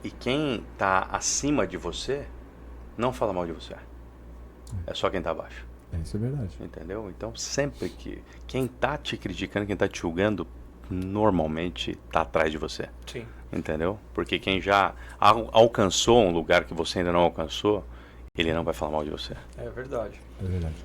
E quem está acima de você não fala mal de você. É só quem está abaixo. Isso é verdade. Entendeu? Então, sempre que quem está te criticando, quem está te julgando, normalmente está atrás de você. Sim. Entendeu? Porque quem já alcançou um lugar que você ainda não alcançou, ele não vai falar mal de você. É verdade. É verdade.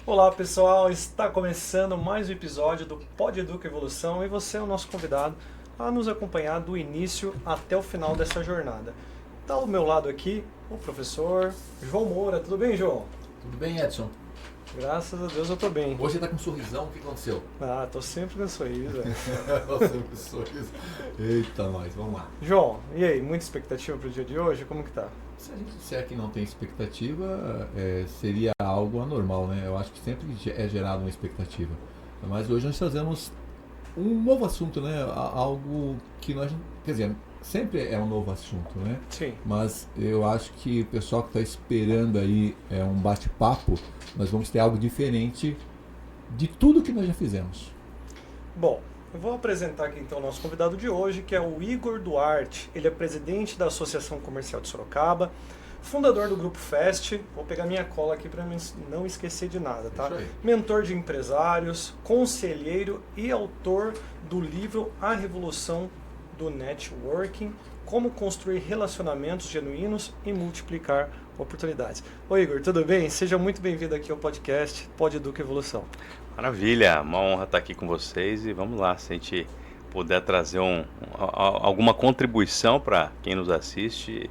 Olá pessoal, está começando mais um episódio do Pod Educa Evolução e você é o nosso convidado a nos acompanhar do início até o final dessa jornada. Está ao meu lado aqui o professor João Moura. Tudo bem, João? Tudo bem, Edson? Graças a Deus eu tô bem. Hoje você tá com um sorrisão, o que aconteceu? Tô sempre com sorriso. Sempre com sorriso. Eita, nós, vamos lá. João, e aí, muita expectativa para o dia de hoje? Como que tá? Se a gente disser que não tem expectativa, seria algo anormal, né? Eu acho que sempre é gerado uma expectativa. Mas hoje nós trazemos um novo assunto, né? Algo que nós... Quer dizer, sempre é um novo assunto, né? Sim. Mas eu acho que o pessoal que está esperando aí um bate-papo, nós vamos ter algo diferente de tudo que nós já fizemos. Bom, eu vou apresentar aqui então o nosso convidado de hoje, que é o Igor Duarte. Ele é presidente da Associação Comercial de Sorocaba, fundador do Grupo Fest. Vou pegar minha cola aqui para não esquecer de nada, tá? Isso aí. Mentor de empresários, conselheiro e autor do livro A Revolução do Networking, como construir relacionamentos genuínos e multiplicar oportunidades. Oi Igor, tudo bem? Seja muito bem-vindo aqui ao podcast Pod Educa Evolução. Maravilha, uma honra estar aqui com vocês e vamos lá, se a gente puder trazer alguma contribuição para quem nos assiste,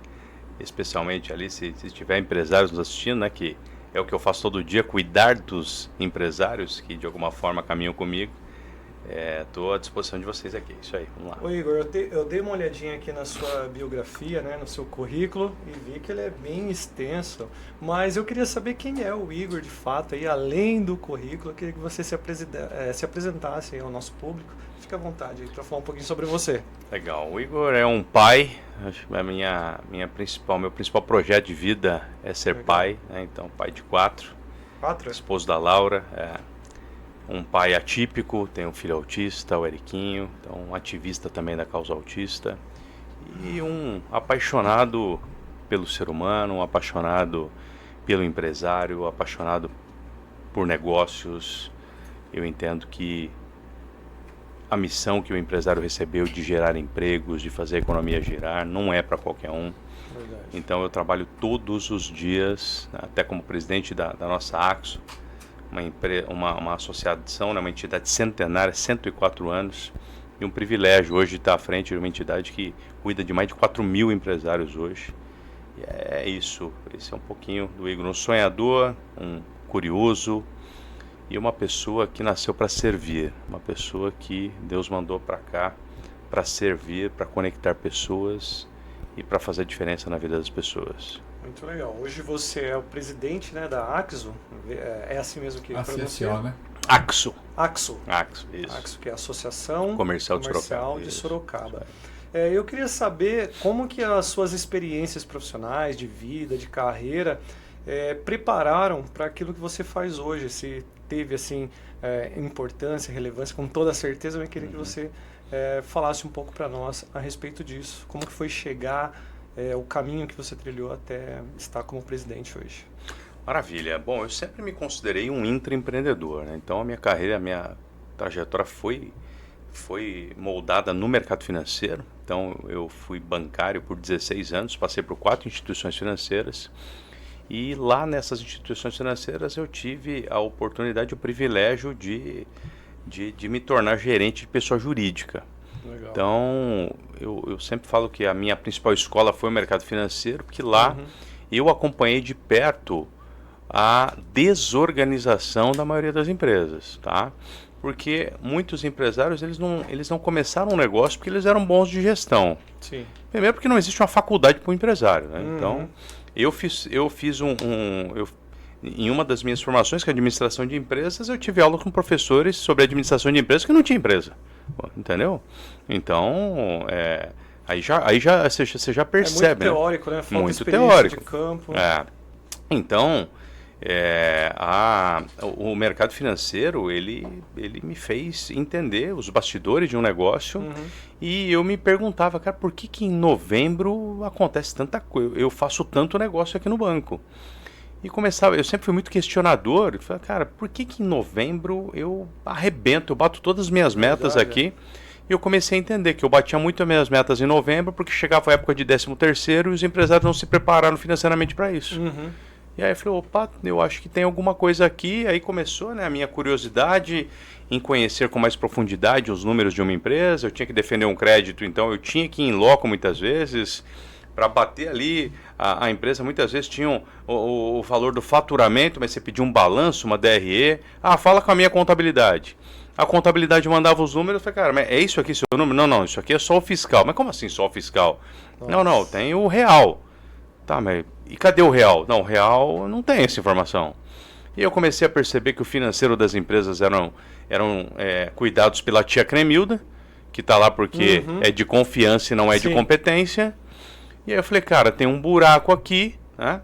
especialmente ali se tiver empresários nos assistindo, né, que é o que eu faço todo dia, cuidar dos empresários que de alguma forma caminham comigo. Estou à disposição de vocês aqui, isso aí, vamos lá. Ô Igor, eu dei uma olhadinha aqui na sua biografia, né, no seu currículo, e vi que ele é bem extenso, mas eu queria saber quem é o Igor de fato, aí, além do currículo. Eu queria que você se apresentasse aí ao nosso público. Fique à vontade aí para falar um pouquinho sobre você. Legal, o Igor é um pai, acho que meu principal projeto de vida é ser Legal. pai, né, então pai de 4, 4? esposo da Laura, um pai atípico, tem um filho autista, o Eriquinho, então um ativista também da causa autista e um apaixonado pelo ser humano, um apaixonado pelo empresário, apaixonado por negócios. Eu entendo que a missão que o empresário recebeu de gerar empregos, de fazer a economia girar, não é para qualquer um. Verdade. Então eu trabalho todos os dias, até como presidente da nossa Axo, uma associação, né, uma entidade centenária, 104 anos, e um privilégio hoje estar à frente de uma entidade que cuida de mais de 4 mil empresários hoje. E é isso, esse é um pouquinho do Igor, um sonhador, um curioso e uma pessoa que nasceu para servir, uma pessoa que Deus mandou para cá para servir, para conectar pessoas e para fazer diferença na vida das pessoas. Muito legal. Hoje você é o presidente, né, da Axo, é assim mesmo que pronuncia? ACCO, né? Axo, Axo, isso. Axo, que é a Associação Comercial de de Sorocaba. Sorocaba. Eu queria saber como que as suas experiências profissionais, de vida, de carreira, prepararam para aquilo que você faz hoje. Se teve assim importância, relevância, com toda certeza eu queria que você falasse um pouco para nós a respeito disso. Como que foi chegar, o caminho que você trilhou até estar como presidente hoje? Maravilha. Bom, eu sempre me considerei um intraempreendedor, né? Então a minha carreira, a minha trajetória foi moldada no mercado financeiro. Então eu fui bancário por 16 anos, passei por 4 instituições financeiras e lá nessas instituições financeiras eu tive a oportunidade, o privilégio de me tornar gerente de pessoa jurídica. Legal. Então eu sempre falo que a minha principal escola foi o mercado financeiro, porque lá eu acompanhei de perto a desorganização da maioria das empresas, tá? Porque muitos empresários eles não começaram um negócio porque eles eram bons de gestão. Sim. Primeiro porque não existe uma faculdade para o empresário, né? Então eu fiz em uma das minhas formações, que é administração de empresas, eu tive aula com professores sobre administração de empresas que não tinha empresa, entendeu? Então aí você já percebe, muito teórico, né? Falta muito experiência teórico. de campo. Então, O mercado financeiro, ele me fez entender os bastidores de um negócio, e eu me perguntava, cara, por que em novembro acontece tanta coisa? Eu faço tanto negócio aqui no banco. E eu sempre fui muito questionador, falei, cara, por que em novembro eu arrebento, eu bato todas as minhas metas aqui? E eu comecei a entender que eu batia muito as minhas metas em novembro, porque chegava a época de 13º e os empresários não se prepararam financeiramente para isso. E aí eu falei, opa, eu acho que tem alguma coisa aqui. Aí começou, né, a minha curiosidade em conhecer com mais profundidade os números de uma empresa. Eu tinha que defender um crédito, então eu tinha que ir em loco muitas vezes para bater ali. A empresa muitas vezes tinha o valor do faturamento, mas você pedia um balanço, uma DRE. Fala com a minha contabilidade. A contabilidade mandava os números. Eu falei, cara, mas é isso aqui seu número? Não, isso aqui é só o fiscal. Mas como assim só o fiscal? Nossa. Não, tem o real. Tá, mas e cadê o real? Não, o real não tem essa informação. E eu comecei a perceber que o financeiro das empresas eram cuidados pela tia Cremilda, que está lá porque é de confiança e não é de competência. E aí eu falei, cara, tem um buraco aqui, né?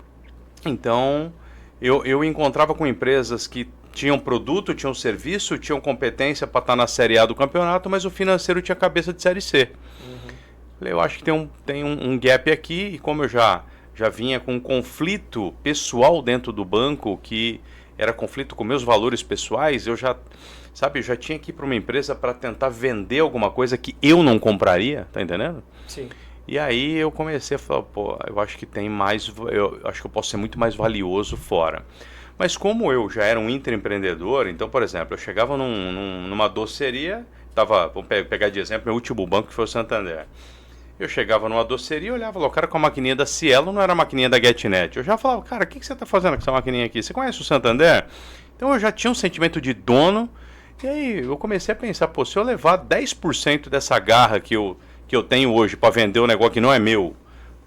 Então, eu encontrava com empresas que tinham produto, tinham serviço, tinham competência para estar na Série A do campeonato, mas o financeiro tinha cabeça de Série C. Falei, eu acho que tem um gap aqui, e como eu já vinha com um conflito pessoal dentro do banco, que era conflito com meus valores pessoais, eu já tinha que ir para uma empresa para tentar vender alguma coisa que eu não compraria, tá entendendo? Sim. E aí eu comecei a falar, pô, eu acho que tem mais, eu acho que eu posso ser muito mais valioso fora. Mas como eu já era um intraempreendedor, então, por exemplo, eu chegava numa doceria, vamos pegar de exemplo meu último banco, que foi o Santander. Eu chegava numa doceria e olhava lá, o cara com a maquininha da Cielo, não era a maquininha da GetNet. Eu já falava, cara, o que você está fazendo com essa maquininha aqui? Você conhece o Santander? Então eu já tinha um sentimento de dono, e aí eu comecei a pensar, pô, se eu levar 10% dessa garra que eu tenho hoje para vender um negócio que não é meu,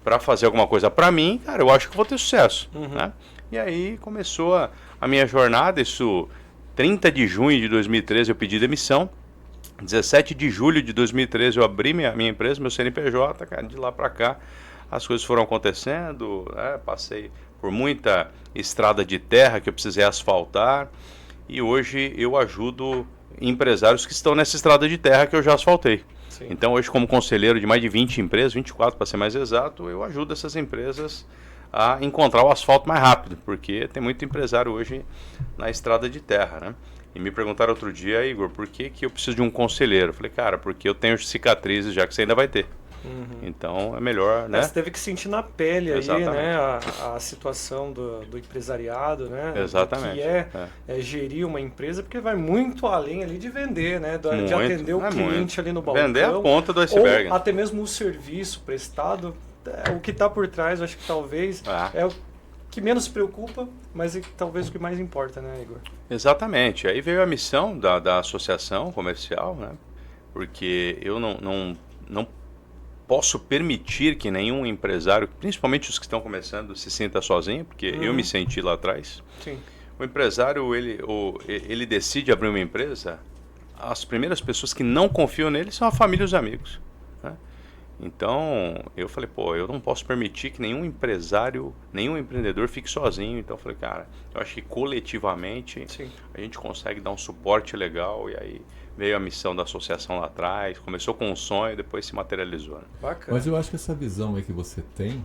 para fazer alguma coisa para mim, cara, eu acho que vou ter sucesso, né? E aí começou a minha jornada, isso 30 de junho de 2013 eu pedi demissão. 17 de julho de 2013 eu abri minha empresa, meu CNPJ, cara, de lá para cá as coisas foram acontecendo, passei por muita estrada de terra que eu precisei asfaltar, e hoje eu ajudo empresários que estão nessa estrada de terra que eu já asfaltei. Sim. Então hoje, como conselheiro de mais de 20 empresas, 24 para ser mais exato, eu ajudo essas empresas a encontrar o asfalto mais rápido, porque tem muito empresário hoje na estrada de terra, né? E me perguntaram outro dia, Igor, por que eu preciso de um conselheiro? Eu falei, cara, porque eu tenho cicatrizes já que você ainda vai ter. Então é melhor, né? Você teve que sentir na pele aí, né, a situação do empresariado, né? Exatamente. Que é gerir uma empresa, porque vai muito além ali de vender, né? De atender o cliente ali no balcão. Vender a ponta do iceberg. Ou até mesmo o serviço prestado. O que está por trás, eu acho que talvez é o que menos se preocupa, mas talvez o que mais importa, né, Igor? Exatamente. Aí veio a missão da associação comercial, né? Porque eu não posso permitir que nenhum empresário, principalmente os que estão começando, se sinta sozinho, porque eu me senti lá atrás. Sim. O empresário, ele decide abrir uma empresa, as primeiras pessoas que não confiam nele são a família e os amigos, né? Então, eu falei, pô, eu não posso permitir que nenhum empresário, nenhum empreendedor fique sozinho. Então, eu falei, cara, eu acho que coletivamente a gente consegue dar um suporte legal. E aí veio a missão da associação lá atrás, começou com um sonho, depois se materializou, né? Bacana. Mas eu acho que essa visão aí que você tem,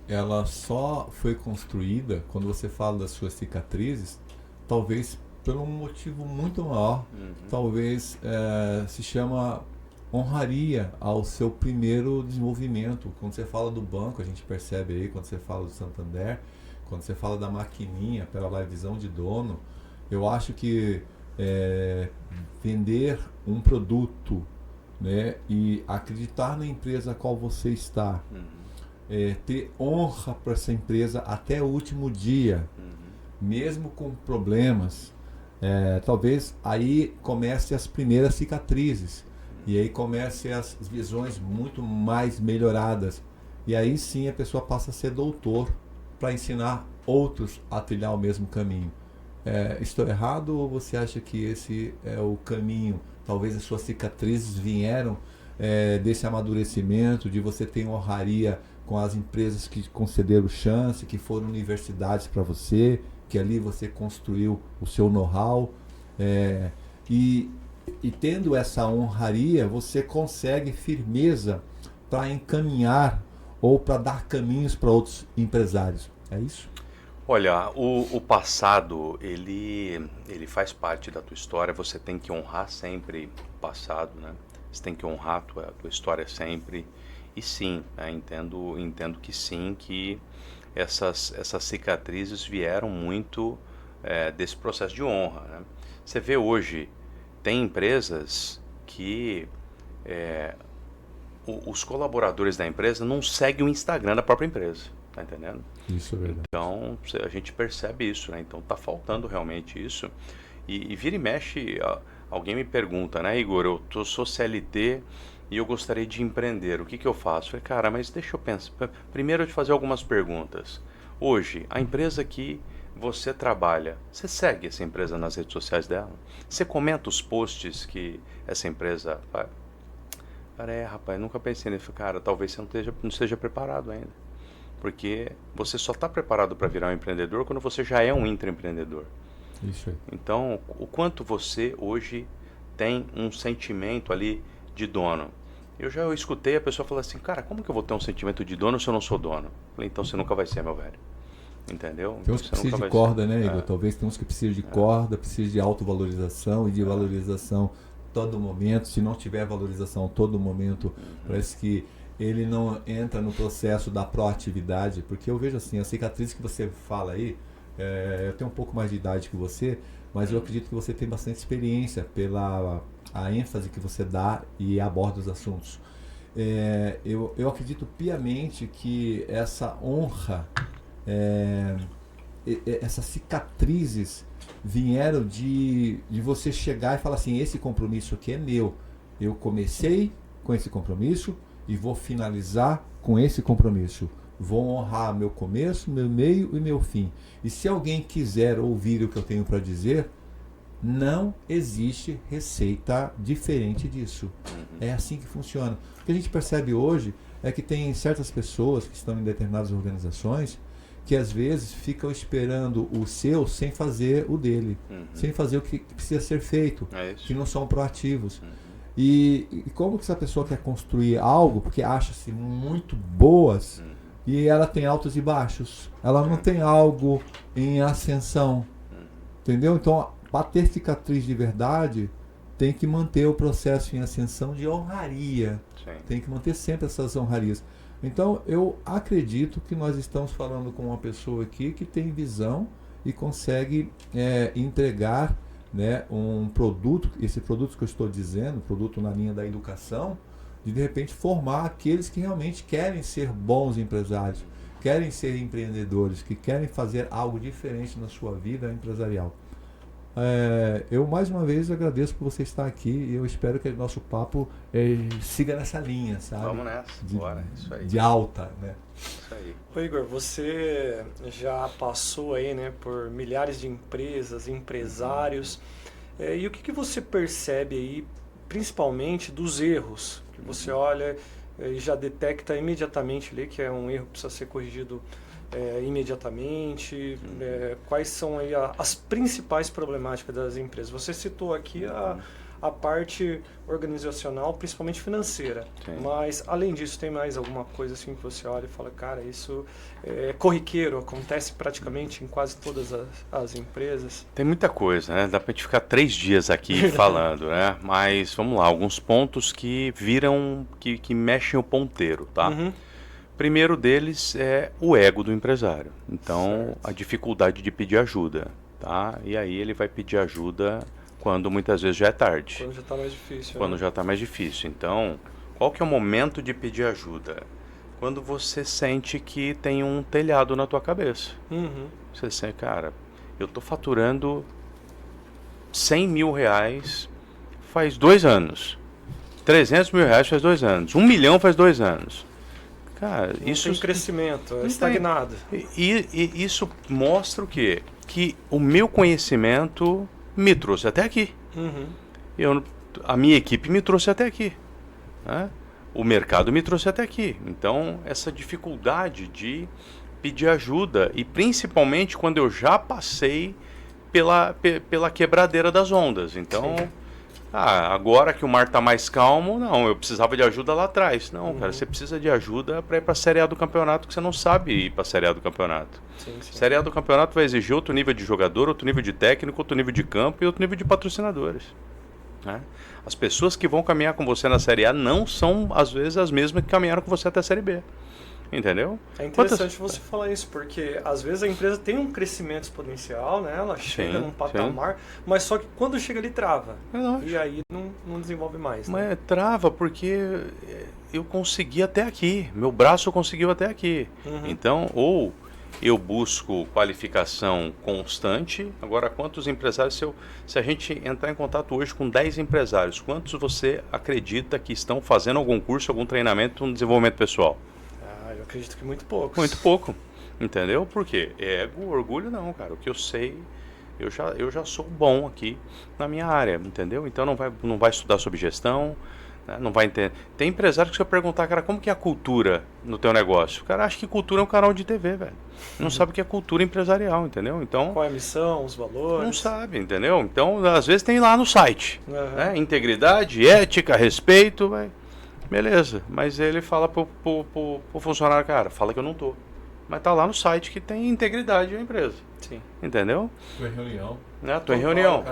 ela só foi construída, quando você fala das suas cicatrizes, talvez por um motivo muito maior. Talvez se chama honraria ao seu primeiro desenvolvimento. Quando você fala do banco, a gente percebe aí, quando você fala do Santander, quando você fala da maquininha, pela visão de dono, eu acho que vender um produto, né, e acreditar na empresa a qual você está, ter honra para essa empresa até o último dia, mesmo com problemas, talvez aí comece as primeiras cicatrizes. E aí comecem as visões muito mais melhoradas. E aí sim a pessoa passa a ser doutor para ensinar outros a trilhar o mesmo caminho. Estou errado ou você acha que esse é o caminho? Talvez as suas cicatrizes vieram desse amadurecimento, de você ter honraria com as empresas que concederam chance, que foram universidades para você. que ali você construiu o seu know-how, e tendo essa honraria, você consegue firmeza para encaminhar ou para dar caminhos para outros empresários. É isso? Olha, o passado, ele faz parte da tua história, você tem que honrar sempre o passado, né? Você tem que honrar a tua história sempre. E sim, né, entendo que sim, que essas cicatrizes vieram muito desse processo de honra, né? Você vê hoje, tem empresas que os colaboradores da empresa não seguem o Instagram da própria empresa, tá entendendo? Isso é verdade. Então, a gente percebe isso, né? Então, tá faltando realmente isso. E vira e mexe, alguém me pergunta, né, Igor, eu sou CLT e eu gostaria de empreender, o que que eu faço? Eu falei, cara, mas deixa eu pensar. Primeiro eu te fazer algumas perguntas. Hoje, a empresa que você trabalha, você segue essa empresa nas redes sociais dela? Você comenta os posts que essa empresa faz? Cara, rapaz, nunca pensei nisso. Cara, talvez você não esteja preparado ainda. Porque você só está preparado para virar um empreendedor quando você já é um intraempreendedor. Isso aí. Então, o quanto você hoje tem um sentimento ali de dono? Eu escutei a pessoa falar assim, cara, como que eu vou ter um sentimento de dono se eu não sou dono? Eu falei, então você nunca vai ser, meu velho. Entendeu? Tem uns que precisam de corda, né, Igor? Talvez tem uns que precisam de corda, precisam de autovalorização e de valorização todo momento. Se não tiver valorização todo momento, parece que ele não entra no processo da proatividade, porque eu vejo assim, a cicatriz que você fala aí, eu tenho um pouco mais de idade que você, mas eu acredito que você tem bastante experiência pela a ênfase que você dá e aborda os assuntos. Eu acredito piamente que essa honra, essas cicatrizes vieram de você chegar e falar assim, esse compromisso aqui é meu, eu comecei com esse compromisso e vou finalizar com esse compromisso. Vou honrar meu começo, meu meio e meu fim. E se alguém quiser ouvir o que eu tenho para dizer, não existe receita diferente disso. É assim que funciona. O que a gente percebe hoje é que tem certas pessoas que estão em determinadas organizações que às vezes ficam esperando o seu sem fazer o dele, sem fazer o que precisa ser feito, que não são proativos. E como que essa pessoa quer construir algo, porque acha-se muito boas, e ela tem altos e baixos, ela não tem algo em ascensão, entendeu? Então, para ter cicatriz de verdade, tem que manter o processo em ascensão de honraria, tem que manter sempre essas honrarias. Então, eu acredito que nós estamos falando com uma pessoa aqui que tem visão e consegue entregar, né, um produto, esse produto que eu estou dizendo, produto na linha da educação, de repente formar aqueles que realmente querem ser bons empresários, querem ser empreendedores, que querem fazer algo diferente na sua vida empresarial. Eu mais uma vez agradeço por você estar aqui e eu espero que o nosso papo siga nessa linha, sabe? Vamos nessa, bora, isso aí. De alta, né? Isso aí. Ô Igor, você já passou aí, né, por milhares de empresas, empresários, e o que você percebe aí, principalmente dos erros, que você olha e já detecta imediatamente ali que é um erro que precisa ser corrigido imediatamente, quais são aí as principais problemáticas das empresas? Você citou aqui a parte organizacional, principalmente financeira, mas além disso tem mais alguma coisa assim que você olha e fala, cara, isso é corriqueiro, acontece praticamente em quase todas as empresas? Tem muita coisa, né? Dá pra gente ficar 3 dias aqui falando, né? Mas vamos lá, alguns pontos que viram, que mexem o ponteiro, tá? Primeiro deles é o ego do empresário. Então, a dificuldade de pedir ajuda, tá? E aí ele vai pedir ajuda quando muitas vezes já é tarde. Quando já está mais difícil. Quando já está mais difícil. Então, qual que é o momento de pedir ajuda? Quando você sente que tem um telhado na tua cabeça. Você sente, cara, eu tô faturando 100 mil reais faz 2 anos. 300 mil reais faz 2 anos. 1 milhão faz 2 anos. Cara, não isso tem crescimento, é estagnado. E isso mostra o quê? Que o meu conhecimento me trouxe até aqui. A minha equipe me trouxe até aqui. Né? O mercado me trouxe até aqui. Então, essa dificuldade de pedir ajuda, e principalmente quando eu já passei pela quebradeira das ondas. Então, agora que o mar está mais calmo, não, eu precisava de ajuda lá atrás. Não, cara, você precisa de ajuda para ir para a Série A do campeonato, que você não sabe ir para a Série A do campeonato. Sim. Série A do campeonato vai exigir outro nível de jogador, outro nível de técnico, outro nível de campo e outro nível de patrocinadores. Né? As pessoas que vão caminhar com você na Série A não são, às vezes, as mesmas que caminharam com você até a Série B. Entendeu? É interessante você falar isso, porque às vezes a empresa tem um crescimento exponencial, né? Ela chega num patamar, mas só que quando chega ali trava. E aí não desenvolve mais. Mas trava porque eu consegui até aqui, meu braço conseguiu até aqui. Então, ou eu busco qualificação constante. Agora, quantos empresários, se a gente entrar em contato hoje com 10 empresários, quantos você acredita que estão fazendo algum curso, algum treinamento no desenvolvimento pessoal? Eu acredito que muito poucos. Muito pouco, entendeu? Por quê? Ego, orgulho não, cara. O que eu sei, eu já sou bom aqui na minha área, entendeu? Então não vai estudar sobre gestão, né? Não vai entender. Tem empresário que se eu perguntar, cara, como que é a cultura no teu negócio? O cara acha que cultura é um canal de TV, velho. Não sabe o que é cultura empresarial, entendeu? Então, qual é a missão, os valores? Não sabe, entendeu? Então, às vezes tem lá no site, né? Integridade, ética, respeito, vai. Beleza, mas ele fala pro funcionário, cara, fala que eu não tô. Mas tá lá no site que tem integridade da empresa. Sim. Entendeu? Tô em reunião. Tô em reunião.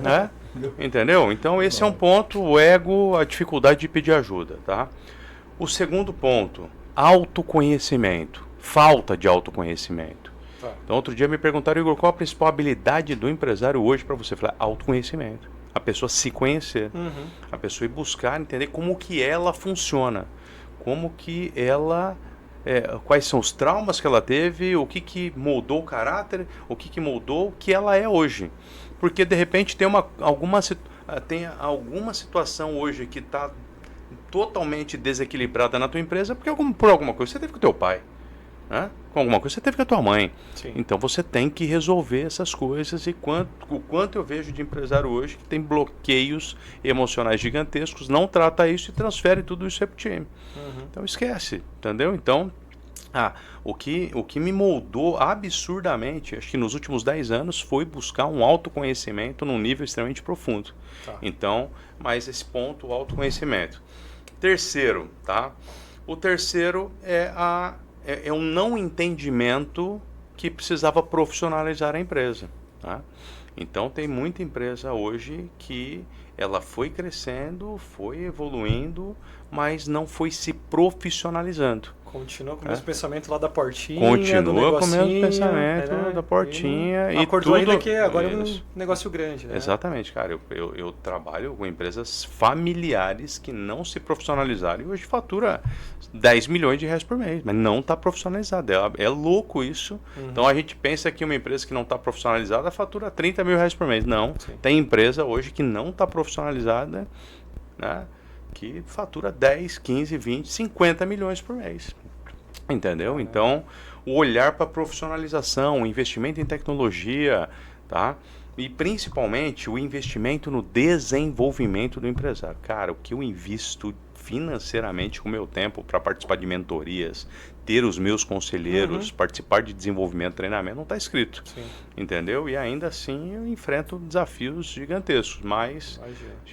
Né? Entendeu? Então esse é um ponto, o ego, a dificuldade de pedir ajuda, tá? O segundo ponto, autoconhecimento. Falta de autoconhecimento. Então outro dia me perguntaram, Igor, qual a principal habilidade do empresário hoje para você? Eu falei, autoconhecimento. A pessoa se conhecer, a pessoa ir buscar, entender como que ela funciona, como que ela, quais são os traumas que ela teve, o que moldou o caráter, o que moldou o que ela é hoje. Porque de repente tem alguma situação hoje que está totalmente desequilibrada na tua empresa, porque por alguma coisa você teve com o teu pai. Né? Com alguma coisa você teve com a tua mãe. Sim. Então você tem que resolver essas coisas. E o quanto eu vejo de empresário hoje que tem bloqueios emocionais gigantescos, não trata isso e transfere tudo isso para o time. Então esquece, entendeu? Então o que me moldou absurdamente, acho que nos últimos 10 anos, foi buscar um autoconhecimento num nível extremamente profundo. Então, mas esse ponto, o autoconhecimento. Terceiro, tá? O terceiro é um não entendimento que precisava profissionalizar a empresa. Tá? Então tem muita empresa hoje que ela foi crescendo, foi evoluindo, mas não foi se profissionalizando. Continua com o mesmo pensamento lá da portinha. Continua com o mesmo pensamento da portinha. E acordou ainda que agora é um negócio grande. Né? Exatamente, cara. Eu trabalho com empresas familiares que não se profissionalizaram e hoje fatura 10 milhões de reais por mês, mas não está profissionalizada. É louco isso. Então a gente pensa que uma empresa que não está profissionalizada fatura 30 mil reais por mês. Não. Sim. Tem empresa hoje que não está profissionalizada, né? Que fatura 10, 15, 20, 50 milhões por mês. Entendeu? Então, o olhar para a profissionalização, o investimento em tecnologia, tá? E principalmente o investimento no desenvolvimento do empresário. Cara, o que eu invisto financeiramente com o meu tempo para participar de mentorias, ter os meus conselheiros, participar de desenvolvimento, treinamento, não está escrito. Sim. Entendeu? E ainda assim eu enfrento desafios gigantescos, mas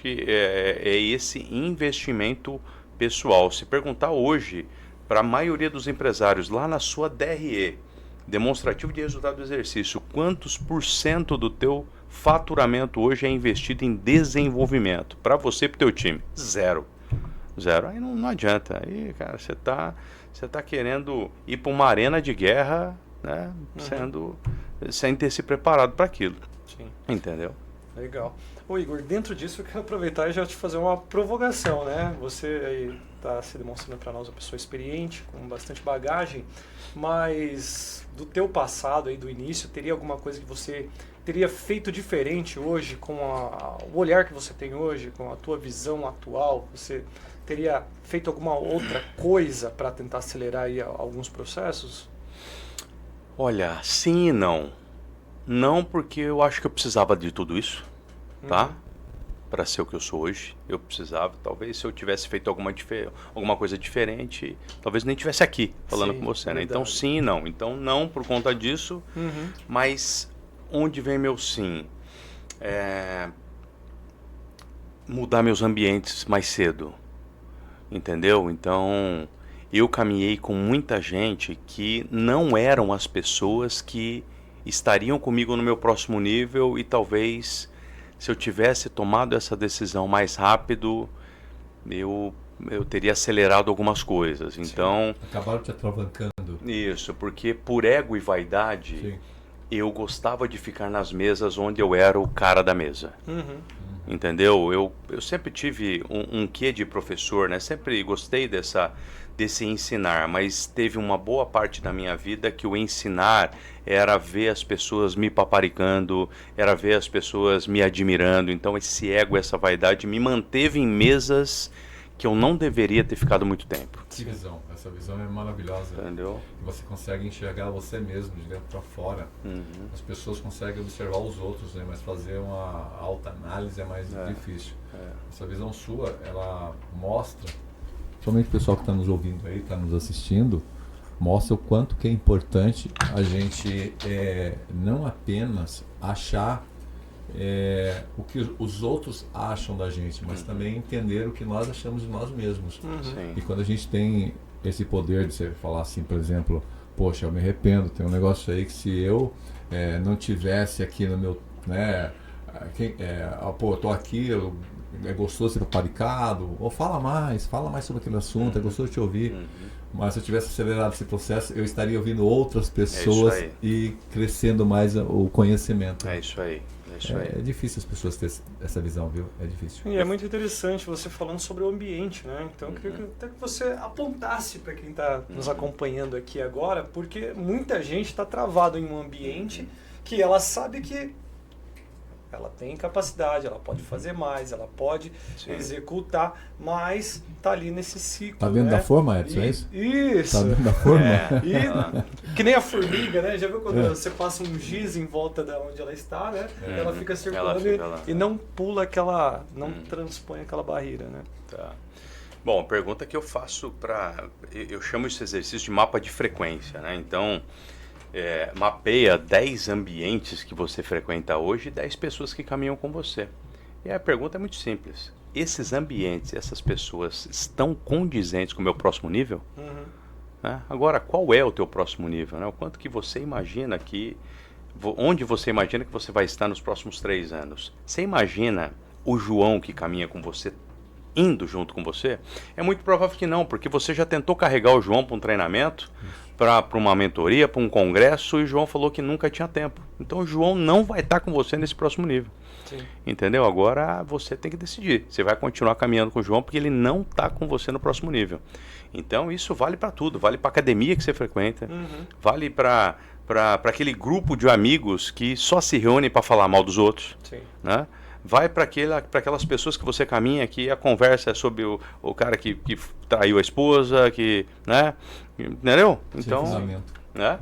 é esse investimento pessoal. Se perguntar hoje para a maioria dos empresários lá na sua DRE, demonstrativo de resultado do exercício, quantos % do teu faturamento hoje é investido em desenvolvimento para você e para o teu time? Zero. Aí não adianta. Aí, cara, você tá querendo ir para uma arena de guerra, né? Sem ter se preparado para aquilo. Sim. Entendeu? Legal. Ô Igor, dentro disso eu quero aproveitar e já te fazer uma provocação, né? Você aí está se demonstrando para nós uma pessoa experiente, com bastante bagagem, mas do teu passado aí, do início, teria alguma coisa que você teria feito diferente hoje, com o olhar que você tem hoje, com a tua visão atual? Você teria feito alguma outra coisa para tentar acelerar aí alguns processos? Olha, sim e não. Não porque eu acho que eu precisava de tudo isso, tá? para ser o que eu sou hoje. Eu precisava, talvez se eu tivesse feito alguma coisa diferente, talvez nem estivesse aqui falando Sim, com você, né? verdade. Então sim e não. Então não por conta disso, mas onde vem meu sim? Mudar meus ambientes mais cedo, entendeu? Então eu caminhei com muita gente que não eram as pessoas que estariam comigo no meu próximo nível, e talvez se eu tivesse tomado essa decisão mais rápido, eu teria acelerado algumas coisas. Então, Acabaram te atravancando. isso, porque por ego e vaidade, Sim. eu gostava de ficar nas mesas onde eu era o cara da mesa. Entendeu? Eu sempre tive um quê de professor, né? Sempre gostei desse ensinar, mas teve uma boa parte da minha vida que o ensinar era ver as pessoas me paparicando, era ver as pessoas me admirando. Então esse ego, essa vaidade me manteve em mesas que eu não deveria ter ficado muito tempo. Que visão. Essa visão é maravilhosa. Entendeu? Você consegue enxergar você mesmo de dentro para fora. As pessoas conseguem observar os outros, né? Mas fazer uma alta análise é mais difícil. Essa visão sua, ela mostra, somente o pessoal que está nos ouvindo aí, está nos assistindo, mostra o quanto que é importante a gente não apenas achar o que os outros acham da gente, mas também entender o que nós achamos de nós mesmos. Sim. E quando a gente tem esse poder de você falar assim, por exemplo, poxa, eu me arrependo, tem um negócio aí que se eu não tivesse aqui no meu, né, pô, eu tô aqui, é gostoso ser paparicado, ou fala mais sobre aquele assunto, é gostoso te ouvir. Mas se eu tivesse acelerado esse processo, eu estaria ouvindo outras pessoas e crescendo mais o conhecimento. É isso aí. É difícil as pessoas terem essa visão, viu? É difícil. E é muito interessante você falando sobre o ambiente, né? Então eu queria até que você apontasse para quem está nos acompanhando aqui agora, porque muita gente está travado em um ambiente que ela sabe que ela tem capacidade, ela pode fazer mais, ela pode executar, mas tá ali nesse ciclo. Tá dentro né? da forma, Edson, é isso? Isso. Tá dentro da forma? Que nem a formiga, né? Já viu quando você passa um giz em volta de onde ela está, né? Ela fica circulando e não pula aquela, não transpõe aquela barreira, né? Tá. Bom, a pergunta que eu faço eu chamo esse exercício de mapa de frequência, né? Então, mapeia 10 ambientes que você frequenta hoje e 10 pessoas que caminham com você. E a pergunta é muito simples. Esses ambientes, essas pessoas estão condizentes com o meu próximo nível? Né? Agora, qual é o teu próximo nível? Né? O quanto que você imagina onde você imagina que você vai estar nos próximos 3 anos? Você imagina o João que caminha com você indo junto com você? É muito provável que não, porque você já tentou carregar o João para um treinamento, para uma mentoria, para um congresso, e o João falou que nunca tinha tempo. Então o João não vai estar com você nesse próximo nível. Sim. Entendeu? Agora você tem que decidir. Você vai continuar caminhando com o João porque ele não está com você no próximo nível. Então isso vale para tudo. Vale para a academia que você frequenta. Vale para aquele grupo de amigos que só se reúnem para falar mal dos outros. Sim. Né? Vai para aquelas pessoas que você caminha, que a conversa é sobre o cara que traiu a esposa, que, né? Entendeu? Então, né?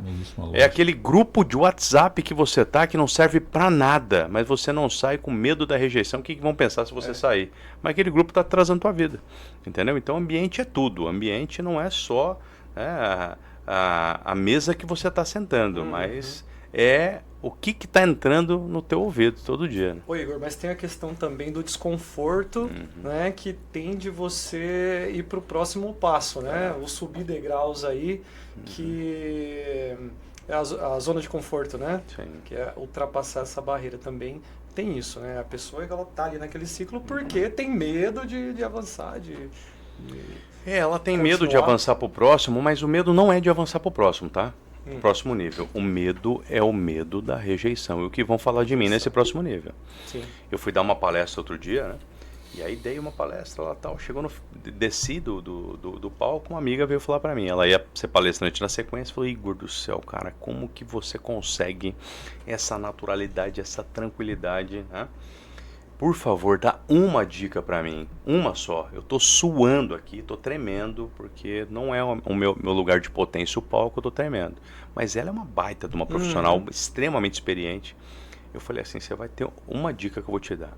É aquele grupo de WhatsApp que você tá, que não serve para nada, mas você não sai com medo da rejeição. O que vão pensar se você sair? Mas aquele grupo está atrasando tua vida, entendeu? Então, ambiente é tudo. O ambiente não é só a mesa que você está sentando, mas é o que está entrando no teu ouvido todo dia. Né? Ô Igor, mas tem a questão também do desconforto, né, que tem de você ir para o próximo passo, né? O subir degraus aí, que é a zona de conforto, né? Sim. Que é ultrapassar essa barreira também. Tem isso, né? A pessoa ela tá ali naquele ciclo porque tem medo de avançar, ela tem medo de avançar para o próximo, mas o medo não é de avançar para o próximo, tá? Próximo nível. O medo é o medo da rejeição. E o que vão falar de mim nesse próximo nível? Sim. Eu fui dar uma palestra outro dia, né? E aí dei uma palestra lá tal. Desci do palco, uma amiga veio falar pra mim. Ela ia ser palestrante na sequência. Falou, Igor do céu, cara, como que você consegue essa naturalidade, essa tranquilidade, né? Por favor, dá uma dica pra mim, uma só. Eu tô suando aqui, tô tremendo, porque não é o meu lugar de potência o palco, eu tô tremendo. Mas ela é uma baita de uma profissional extremamente experiente. Eu falei assim, você vai ter uma dica que eu vou te dar.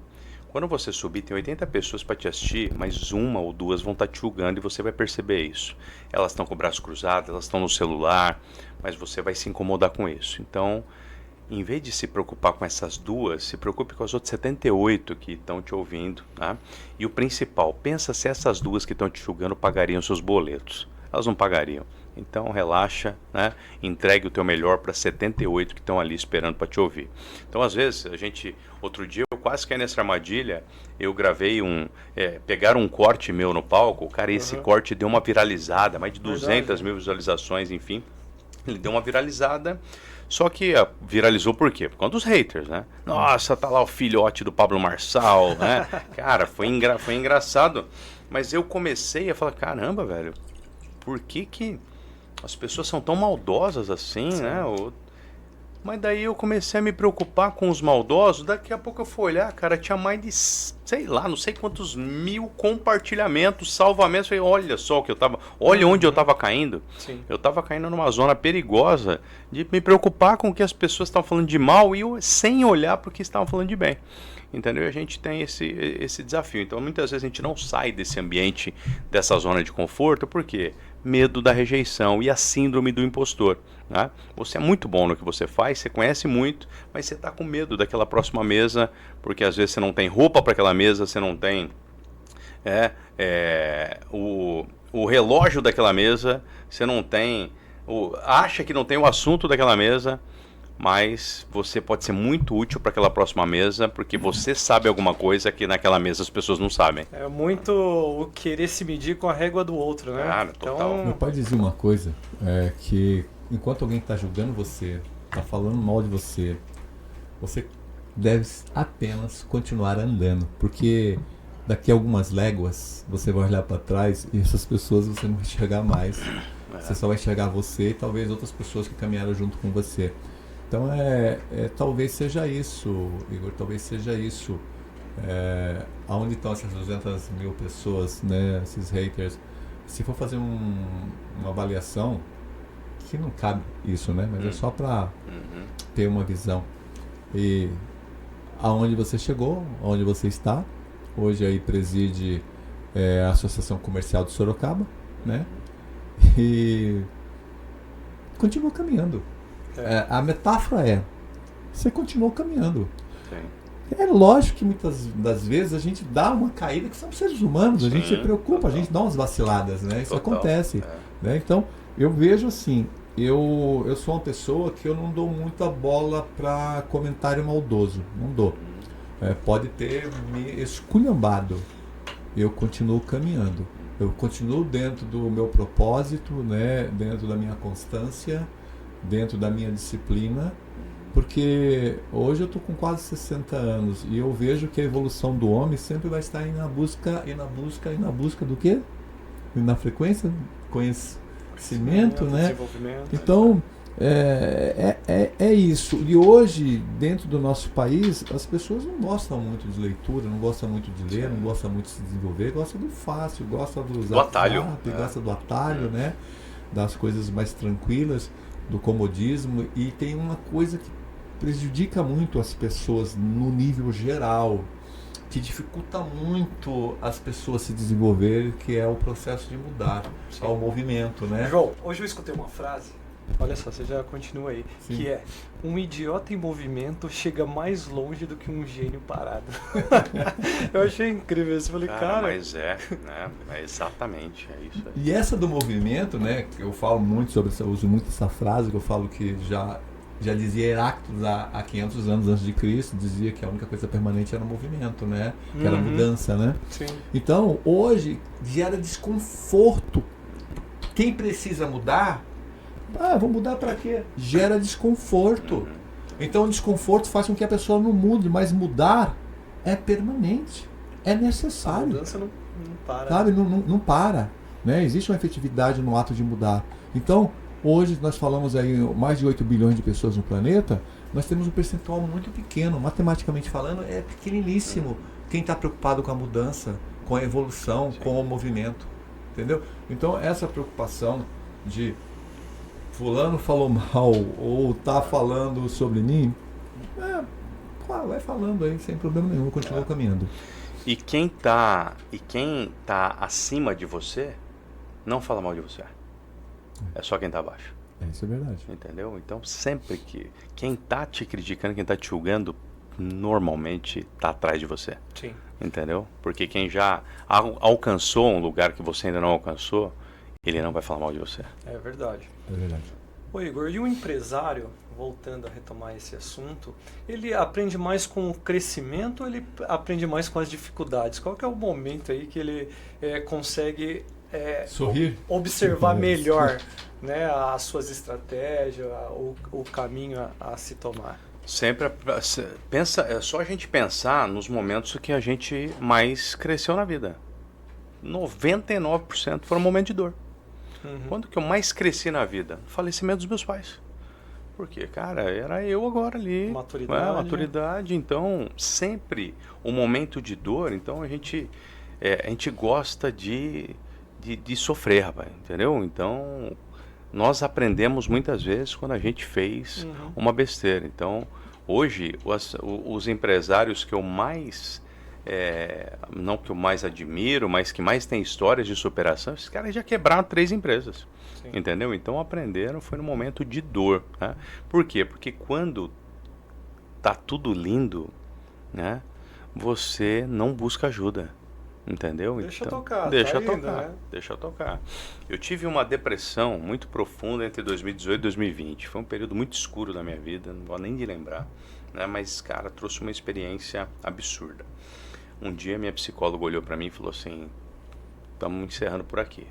Quando você subir, tem 80 pessoas para te assistir, mas uma ou duas vão estar te julgando e você vai perceber isso. Elas estão com o braço cruzado, elas estão no celular, mas você vai se incomodar com isso. Então, em vez de se preocupar com essas duas, se preocupe com as outras 78 que estão te ouvindo, tá? E o principal, pensa se essas duas que estão te julgando pagariam seus boletos. Elas não pagariam. Então relaxa, né? Entregue o teu melhor para 78 que estão ali esperando para te ouvir. Então às vezes outro dia eu quase caí nessa armadilha, eu gravei pegaram um corte meu no palco, cara, esse corte deu uma viralizada, mais de 200 mil visualizações, enfim, ele deu uma viralizada, só que viralizou por quê? Por conta dos haters, né? Nossa, tá lá o filhote do Pablo Marçal, né? Cara, foi engraçado, mas eu comecei a falar, caramba, velho, por que as pessoas são tão maldosas assim, né? Mas daí eu comecei a me preocupar com os maldosos. Daqui a pouco eu fui olhar, cara, tinha mais de, sei lá, não sei quantos mil compartilhamentos, salvamentos. Eu falei, olha só o que eu tava, olha onde eu tava caindo. Sim. Eu tava caindo numa zona perigosa de me preocupar com o que as pessoas estavam falando de mal e eu sem olhar para o que estavam falando de bem. Entendeu? E a gente tem esse desafio. Então, muitas vezes a gente não sai desse ambiente, dessa zona de conforto, por quê? Medo da rejeição e a síndrome do impostor. Né? Você é muito bom no que você faz, você conhece muito, mas você está com medo daquela próxima mesa, porque às vezes você não tem roupa para aquela mesa, você não tem o relógio daquela mesa, você não tem, acha que não tem o assunto daquela mesa, mas você pode ser muito útil para aquela próxima mesa, porque você sabe alguma coisa que naquela mesa as pessoas não sabem. É muito o querer se medir com a régua do outro, né? Cara, total. Meu pai dizia uma coisa, que enquanto alguém está julgando você, está falando mal de você, você deve apenas continuar andando, porque daqui a algumas léguas você vai olhar para trás e essas pessoas você não vai enxergar mais. Você só vai enxergar você e talvez outras pessoas que caminharam junto com você. Então talvez seja isso, Igor, talvez seja isso. Aonde estão essas 200 mil pessoas, né, esses haters? Se for fazer uma avaliação, que não cabe isso, né? Mas é só para ter uma visão. E aonde você chegou, aonde você está, hoje aí preside a Associação Comercial de Sorocaba, né? E continua caminhando. A metáfora você continuou caminhando. Sim. É lógico que muitas das vezes a gente dá uma caída, que somos seres humanos, a gente se preocupa, total. A gente dá umas vaciladas, né? Isso Total. acontece. Né? Então, eu vejo assim, eu sou uma pessoa que eu não dou muita bola para comentário maldoso, não dou. Pode ter me esculhambado, eu continuo caminhando. Eu continuo dentro do meu propósito, né? Dentro da minha constância, dentro da minha disciplina, porque hoje eu estou com quase 60 anos e eu vejo que a evolução do homem sempre vai estar na busca do quê? E na frequência, conhecimento, né? Então, é isso. E hoje, dentro do nosso país, as pessoas não gostam muito de leitura, não gostam muito de ler, não gostam muito de se desenvolver, gostam do fácil, gostam do atalho. Gostam do atalho, né? Das coisas mais tranquilas, do comodismo, e tem uma coisa que prejudica muito as pessoas no nível geral, que dificulta muito as pessoas se desenvolverem, que é o processo de mudar ao movimento, né? João, hoje eu escutei uma frase, olha só, você já continua aí, Sim. que é: um idiota em movimento chega mais longe do que um gênio parado. Eu achei incrível isso, falei, cara... Mas né? É exatamente, é isso aí. E essa do movimento, né, eu falo muito sobre, eu uso muito essa frase, que eu falo que já dizia Heráclito há 500 anos antes de Cristo, dizia que a única coisa permanente era o movimento, né, que era a mudança, né? Sim. Então, hoje, gera desconforto. Quem precisa mudar, vou mudar para quê? Gera desconforto. Então, o desconforto faz com que a pessoa não mude, mas mudar é permanente, é A necessário. mudança não para. Sabe, não para, né? Existe uma efetividade no ato de mudar. Então, hoje nós falamos aí mais de 8 bilhões de pessoas no planeta, nós temos um percentual muito pequeno, matematicamente falando, é pequeniníssimo quem está preocupado com a mudança, com a evolução, com o movimento, entendeu? Então, essa preocupação de fulano falou mal ou está falando sobre mim, vai falando aí, sem problema nenhum, continua caminhando. E quem tá acima de você, não fala mal de você. É só quem tá abaixo. Isso é verdade. Entendeu? Então, sempre que quem tá te criticando, quem tá te julgando, normalmente tá atrás de você. Sim. Entendeu? Porque quem já alcançou um lugar que você ainda não alcançou, ele não vai falar mal de você. É verdade. É verdade. Ô Igor, e o empresário, voltando a retomar esse assunto, ele aprende mais com o crescimento ou ele aprende mais com as dificuldades? Qual que é o momento aí que ele consegue sorrir, observar melhor, né, as suas estratégias, o caminho a se tomar? Sempre pensa, é só a gente pensar nos momentos que a gente mais cresceu na vida. 99% foram momentos de dor. Quando que eu mais cresci na vida? No falecimento dos meus pais. Porque, cara, era eu agora ali. Maturidade. Então, sempre o momento de dor, então a gente gosta de sofrer, rapaz, entendeu? Então, nós aprendemos muitas vezes quando a gente fez uma besteira. Então, hoje, os empresários que eu mais... não que eu mais admiro, mas que mais tem histórias de superação, esses caras já quebraram 3 empresas. Sim. Entendeu? Então aprenderam, foi no momento de dor. Né? Por quê? Porque quando tá tudo lindo, né, você não busca ajuda. Entendeu? Deixa então, tocar. Deixa tá tocar. Né? Deixa tocar. Eu tive uma depressão muito profunda entre 2018 e 2020. Foi um período muito escuro da minha vida, não vou nem de lembrar. Né? Mas, cara, trouxe uma experiência absurda. Um dia minha psicóloga olhou pra mim e falou assim: estamos encerrando por aqui.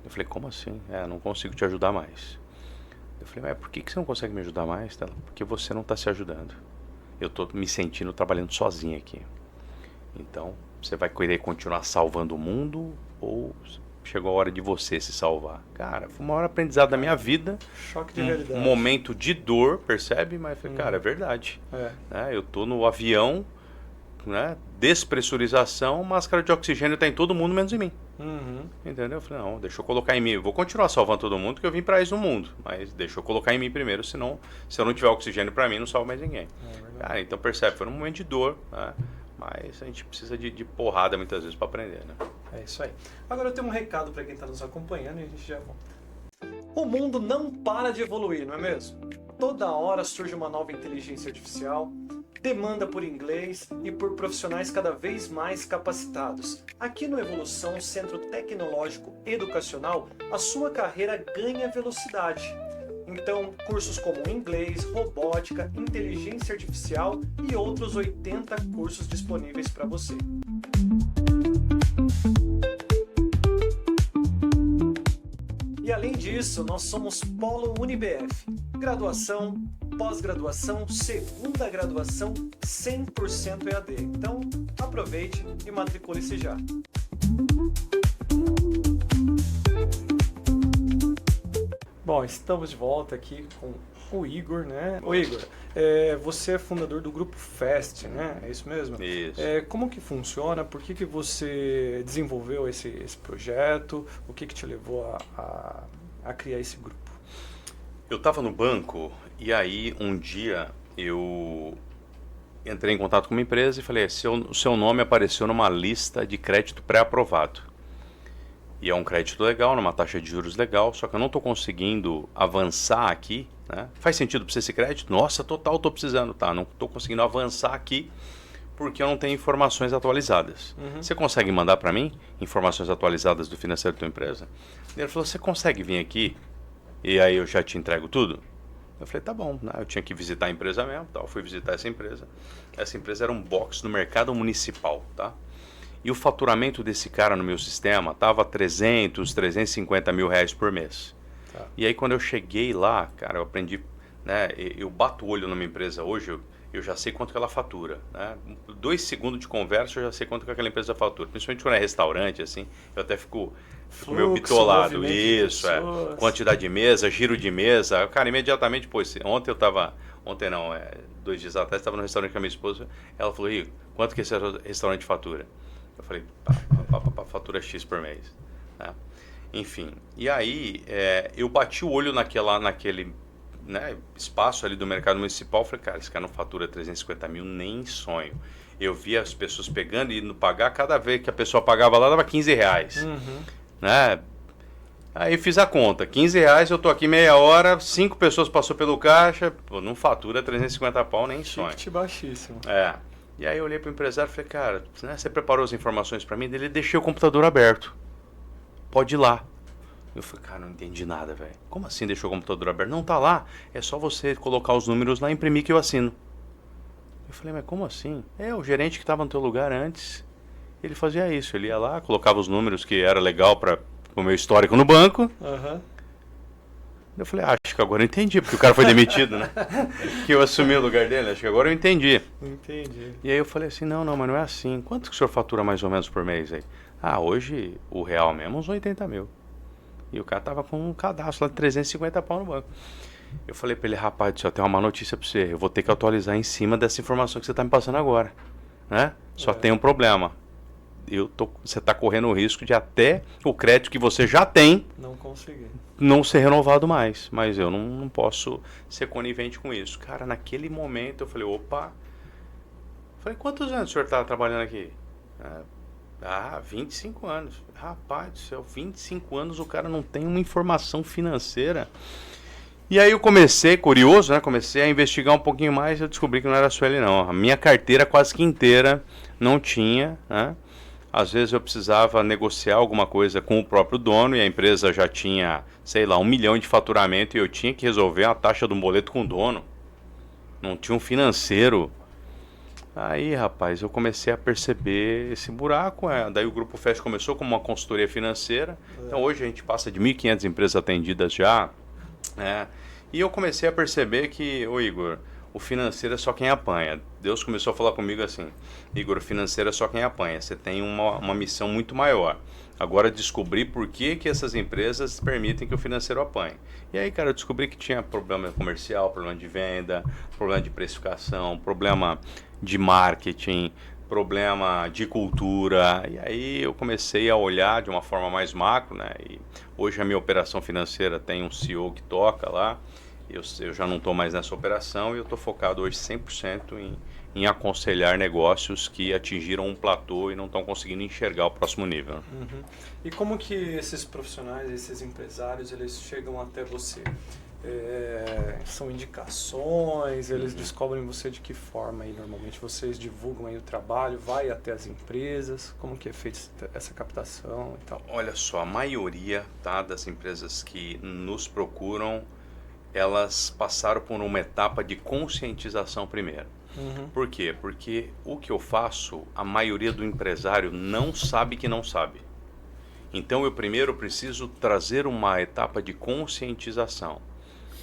Eu falei: como assim? Não consigo te ajudar mais. Eu falei: mas por que você não consegue me ajudar mais? Porque você não está se ajudando. Eu tô me sentindo trabalhando sozinho aqui. Então, você vai querer continuar salvando o mundo ou chegou a hora de você se salvar? Cara, foi o maior aprendizado da minha vida. Choque de realidade. Um momento de dor, percebe? Mas eu falei: cara, é verdade. Eu tô no avião, né, despressurização, máscara de oxigênio está em todo mundo menos em mim. Entendeu? Eu falei: não, deixa eu colocar em mim. Eu vou continuar salvando todo mundo, porque eu vim para isso no mundo. Mas deixa eu colocar em mim primeiro, senão, se eu não tiver oxigênio para mim, não salvo mais ninguém. Cara, então percebe, foi um momento de dor, né? Mas a gente precisa de porrada muitas vezes para aprender, né? É isso aí. Agora eu tenho um recado para quem está nos acompanhando e a gente já volta. O mundo não para de evoluir, não é mesmo? Toda hora surge uma nova inteligência artificial, demanda por inglês e por profissionais cada vez mais capacitados. Aqui no Evolução Centro Tecnológico Educacional, a sua carreira ganha velocidade. Então, cursos como inglês, robótica, inteligência artificial e outros 80 cursos disponíveis para você. E além disso, nós somos Polo UniBF. Graduação, pós-graduação, segunda graduação, 100% EAD. Então, aproveite e matricule-se já. Bom, estamos de volta aqui com o Igor, né? O Igor, você é fundador do Grupo FAST, né? É isso mesmo? Isso. Como que funciona? Por que você desenvolveu esse projeto? O que te levou a criar esse grupo? Eu estava no banco e aí um dia eu entrei em contato com uma empresa e falei: o seu nome apareceu numa lista de crédito pré-aprovado. E é um crédito legal, numa taxa de juros legal, só que eu não estou conseguindo avançar aqui, né? Faz sentido para você esse crédito? Nossa, total, estou precisando. Tá, não estou conseguindo avançar aqui porque eu não tenho informações atualizadas. Você consegue mandar para mim informações atualizadas do financeiro da tua empresa? Ele falou: você consegue vir aqui e aí eu já te entrego tudo? Eu falei: tá bom, né? Eu tinha que visitar a empresa mesmo, tá? Eu fui visitar essa empresa. Essa empresa era um box no mercado municipal, tá? E o faturamento desse cara no meu sistema estava 350 mil reais por mês. Tá. E aí quando eu cheguei lá, cara, eu aprendi, né? Eu bato o olho numa empresa hoje, eu já sei quanto que ela fatura, né? 2 segundos de conversa eu já sei quanto que aquela empresa fatura. Principalmente quando é restaurante, assim, eu até fico meio bitolado. Isso, quantidade de mesa, giro de mesa. Cara, imediatamente, ontem não, 2 dias atrás, estava no restaurante com a minha esposa, ela falou: Igor, quanto que esse restaurante fatura? Eu falei: fatura X por mês. Né? Enfim, e aí eu bati o olho naquele né, espaço ali do mercado municipal, eu falei, cara, esse cara não fatura 350 mil nem em sonho. Eu via as pessoas pegando e indo pagar, cada vez que a pessoa pagava lá, dava 15 reais. Né? Aí fiz a conta, 15 reais, eu tô aqui meia hora, 5 pessoas passou pelo caixa, pô, não fatura 350 pau nem em sonho. Ticket baixíssimo. E aí eu olhei pro empresário e falei, cara, né, você preparou as informações para mim? Ele deixou o computador aberto. Pode ir lá. Eu falei, cara, não entendi nada, velho. Como assim deixou o computador aberto? Não, tá lá. É só você colocar os números lá e imprimir que eu assino. Eu falei, mas como assim? O gerente que estava no teu lugar antes, ele fazia isso. Ele ia lá, colocava os números que era legal para o meu histórico no banco. Eu falei, acho que agora eu entendi, porque o cara foi demitido, né? Que eu assumi o lugar dele, acho que agora eu entendi. E aí eu falei assim, não, mas não é assim. Quanto que o senhor fatura mais ou menos por mês aí? Hoje o real mesmo uns 80 mil. E o cara tava com um cadastro lá de 350 pau no banco. Eu falei pra ele, rapaz do céu, tem uma má notícia pra você. Eu vou ter que atualizar em cima dessa informação que você tá me passando agora. Né? Só tem um problema. Você tá correndo o risco de até o crédito que você já tem não ser renovado mais. Mas eu não posso ser conivente com isso. Cara, naquele momento eu falei, opa. Falei, quantos anos o senhor tá trabalhando aqui? 25 anos. Rapaz do céu, 25 anos o cara não tem uma informação financeira. E aí eu comecei, curioso, né? Comecei a investigar um pouquinho mais e eu descobri que não era só ele não. A minha carteira quase que inteira não tinha, né? Às vezes eu precisava negociar alguma coisa com o próprio dono e a empresa já tinha, sei lá, 1 milhão de faturamento e eu tinha que resolver a taxa do boleto com o dono. Não tinha um financeiro. Aí, rapaz, eu comecei a perceber esse buraco. Daí o Grupo FEST começou como uma consultoria financeira. Então hoje a gente passa de 1.500 empresas atendidas já. E eu comecei a perceber que, ô Igor, o financeiro é só quem apanha. Deus começou a falar comigo assim, Igor, o financeiro é só quem apanha. Você tem uma missão muito maior. Agora descobri por que essas empresas permitem que o financeiro apanhe. E aí, cara, eu descobri que tinha problema comercial, problema de venda, problema de precificação, problema de marketing, problema de cultura. E aí eu comecei a olhar de uma forma mais macro, né? E hoje a minha operação financeira tem um CEO que toca lá. Eu já não estou mais nessa operação e eu estou focado hoje 100% em aconselhar negócios que atingiram um platô e não estão conseguindo enxergar o próximo nível. E como que esses profissionais, esses empresários, eles chegam até você? São indicações, eles descobrem você de que forma? Aí, normalmente vocês divulgam aí o trabalho, vai até as empresas, como que é feita essa captação e tal? Olha só, a maioria das empresas que nos procuram, elas passaram por uma etapa de conscientização primeiro. Por quê? Porque o que eu faço, a maioria do empresário não sabe que não sabe. Então eu primeiro preciso trazer uma etapa de conscientização.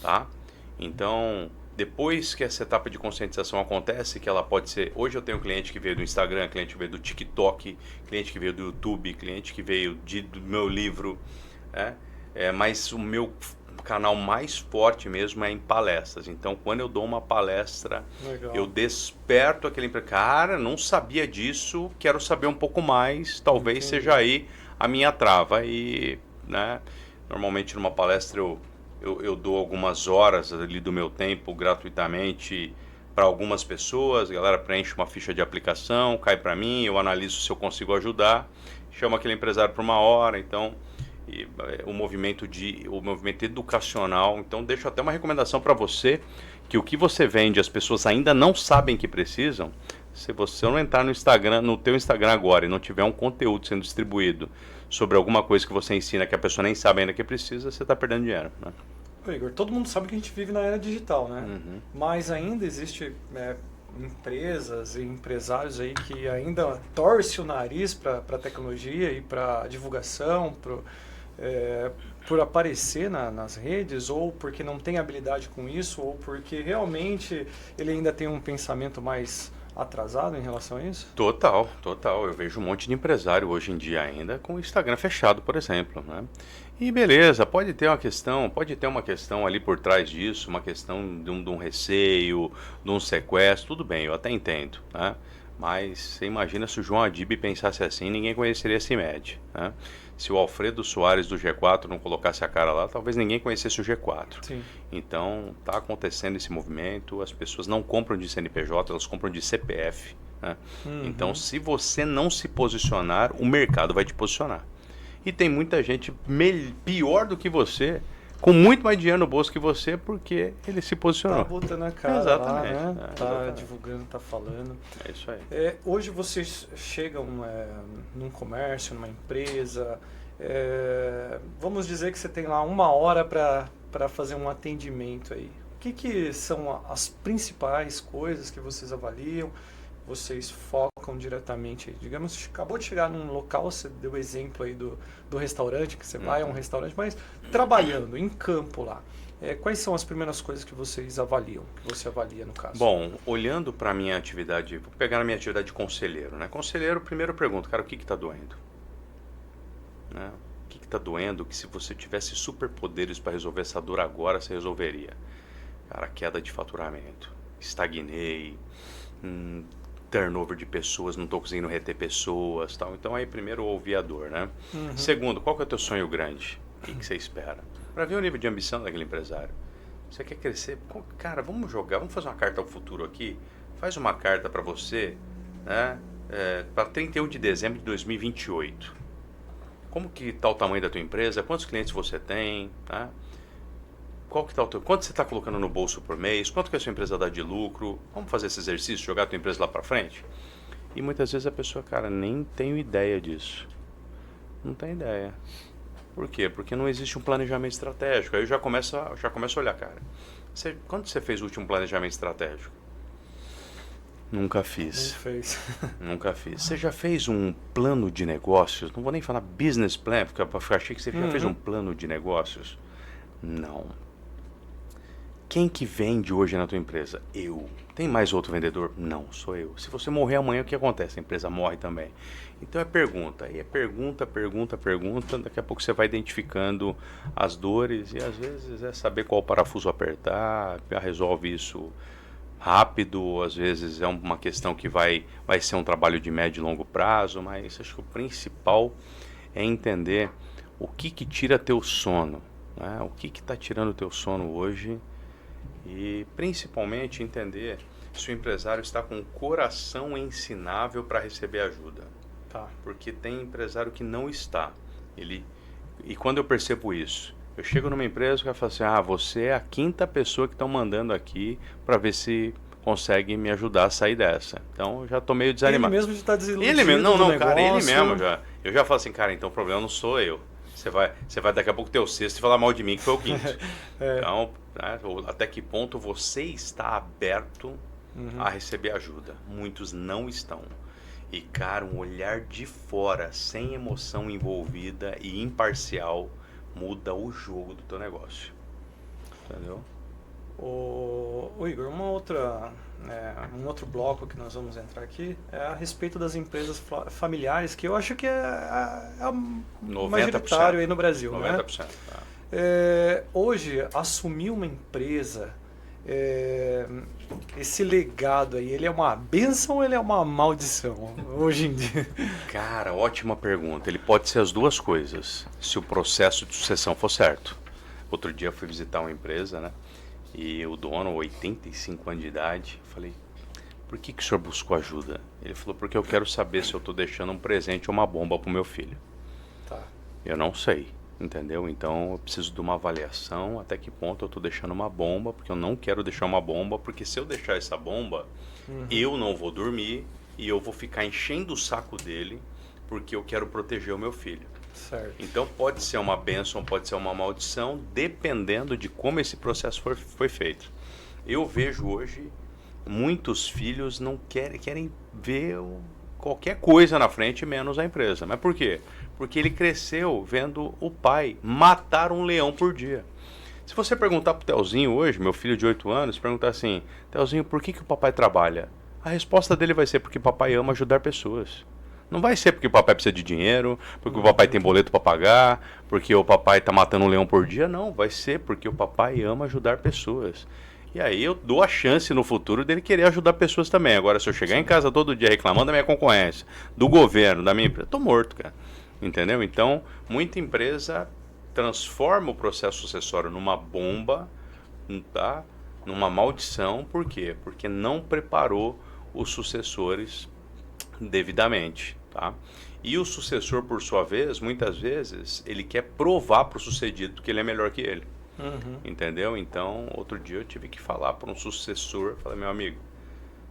Tá? Então, depois que essa etapa de conscientização acontece, que ela pode ser... Hoje eu tenho cliente que veio do Instagram, cliente que veio do TikTok, cliente que veio do YouTube, cliente que veio do meu livro, né? Mas o meu canal mais forte mesmo é em palestras. Então, quando eu dou uma palestra, eu desperto aquele... Cara, não sabia disso, quero saber um pouco mais, talvez seja aí a minha trava. E, né, normalmente numa palestra eu dou algumas horas ali do meu tempo gratuitamente para algumas pessoas, a galera preenche uma ficha de aplicação, cai para mim, eu analiso se eu consigo ajudar, chamo aquele empresário por 1 hora, então o movimento educacional, então deixo até uma recomendação para você, que o que você vende as pessoas ainda não sabem que precisam. Se você não entrar no teu Instagram agora e não tiver um conteúdo sendo distribuído sobre alguma coisa que você ensina que a pessoa nem sabe ainda que precisa, você está perdendo dinheiro, né? Ô Igor, todo mundo sabe que a gente vive na era digital, né? Mas ainda existe empresas e empresários aí que ainda torcem o nariz para a tecnologia e para divulgação, por aparecer nas redes, ou porque não tem habilidade com isso, ou porque realmente ele ainda tem um pensamento mais atrasado em relação a isso? Total. Eu vejo um monte de empresário hoje em dia ainda com o Instagram fechado, por exemplo, né? E beleza, pode ter uma questão ali por trás disso, uma questão de um receio, de um sequestro, tudo bem, eu até entendo, né? Mas você imagina se o João Adib pensasse assim, ninguém conheceria a CIMED, né? Se o Alfredo Soares do G4 não colocasse a cara lá, talvez ninguém conhecesse o G4. Sim. Então, está acontecendo esse movimento, as pessoas não compram de CNPJ, elas compram de CPF, né? Então, se você não se posicionar, o mercado vai te posicionar. E tem muita gente pior do que você, com muito mais dinheiro no bolso que você, porque ele se posicionou. Tá botando a cara Exatamente, lá, né? Tá exatamente. divulgando, tá falando. É isso aí. Hoje vocês chegam num comércio, numa empresa, vamos dizer que você tem lá 1 hora para fazer um atendimento aí. O que são as principais coisas que vocês avaliam? Vocês focam diretamente, digamos, acabou de chegar num local, você deu o exemplo aí do restaurante, que você vai a um restaurante, mas trabalhando em campo lá, quais são as primeiras coisas que vocês avaliam, que você avalia no caso? Bom, olhando para a minha atividade, vou pegar na minha atividade de conselheiro, né? Conselheiro, primeiro eu pergunto, cara, o que está doendo? Né? O que está doendo que se você tivesse superpoderes para resolver essa dor agora, você resolveria? Cara, queda de faturamento, estagnei, turnover de pessoas, não estou conseguindo reter pessoas, tal. Então aí primeiro ouvir a dor, né? Segundo, qual que é o teu sonho grande? O que você espera? Para ver o nível de ambição daquele empresário. Você quer crescer? Cara, vamos jogar, vamos fazer uma carta ao futuro aqui. Faz uma carta para você, né? Para 31 de dezembro de 2028. Como que está o tamanho da tua empresa? Quantos clientes você tem? Tá? Quanto você está colocando no bolso por mês? Quanto que a sua empresa dá de lucro? Vamos fazer esse exercício, jogar a tua empresa lá para frente? E muitas vezes a pessoa, cara, nem tem ideia disso. Não tem ideia. Por quê? Porque não existe um planejamento estratégico. Aí eu já começo a olhar, cara. Quando você fez o último planejamento estratégico? Nunca fiz. Não fez. Nunca fiz. Você já fez um plano de negócios? Não vou nem falar business plan, porque eu achei que você já fez um plano de negócios. Não. Quem que vende hoje na tua empresa? Eu. Tem mais outro vendedor? Não, sou eu. Se você morrer amanhã, o que acontece? A empresa morre também. Então é pergunta. Aí é pergunta. Daqui a pouco você vai identificando as dores e às vezes é saber qual parafuso apertar, já resolve isso rápido. Às vezes é uma questão que vai ser um trabalho de médio e longo prazo, mas acho que o principal é entender o que tira teu sono, né? O que está tirando o teu sono hoje. E principalmente entender se o empresário está com o coração ensinável para receber ajuda. Tá. Porque tem empresário que não está. E quando eu percebo isso, eu chego numa empresa que fala assim, você é a 5ª pessoa que estão mandando aqui para ver se consegue me ajudar a sair dessa. Então já estou meio desanimado. Ele mesmo já está desiludido. Ele mesmo, não, negócio. Cara, ele mesmo já. Eu já falo assim, cara, então o problema não sou eu. Você vai daqui a pouco ter o 6º e falar mal de mim que foi o 5º. Então, né, até que ponto você está aberto a receber ajuda? Muitos não estão. E, cara, um olhar de fora, sem emoção envolvida e imparcial, muda o jogo do teu negócio. Entendeu? O Igor, um outro bloco que nós vamos entrar aqui é a respeito das empresas familiares, que eu acho que é majoritário aí no Brasil. 90%. Né? Hoje, assumir uma empresa, esse legado aí, ele é uma bênção ou ele é uma maldição hoje em dia? Cara, ótima pergunta. Ele pode ser as duas coisas, se o processo de sucessão for certo. Outro dia eu fui visitar uma empresa, né? E o dono, 85 anos de idade, falei, por que o senhor buscou ajuda? Ele falou, porque eu quero saber se eu estou deixando um presente ou uma bomba para o meu filho. Tá. Eu não sei, entendeu? Então eu preciso de uma avaliação até que ponto eu estou deixando uma bomba, porque eu não quero deixar uma bomba, porque se eu deixar essa bomba, eu não vou dormir e eu vou ficar enchendo o saco dele, porque eu quero proteger o meu filho. Certo. Então pode ser uma bênção, pode ser uma maldição, dependendo de como esse processo foi feito. Eu vejo hoje muitos filhos não querem ver qualquer coisa na frente, menos a empresa. Mas por quê? Porque ele cresceu vendo o pai matar um leão por dia. Se você perguntar pro Telzinho hoje, meu filho de 8 anos, perguntar assim, Telzinho, por que o papai trabalha? A resposta dele vai ser porque o papai ama ajudar pessoas. Não vai ser porque o papai precisa de dinheiro, porque o papai tem boleto para pagar, porque o papai está matando um leão por dia. Não, vai ser porque o papai ama ajudar pessoas. E aí eu dou a chance no futuro dele querer ajudar pessoas também. Agora, se eu chegar em casa todo dia reclamando da minha concorrência, do governo, da minha empresa, tô morto, cara. Entendeu? Então, muita empresa transforma o processo sucessório numa bomba, tá? Numa maldição. Por quê? Porque não preparou os sucessores devidamente, tá? E o sucessor, por sua vez, muitas vezes, ele quer provar para o sucedido que ele é melhor que ele. Entendeu? Então, outro dia eu tive que falar para um sucessor, falei, meu amigo,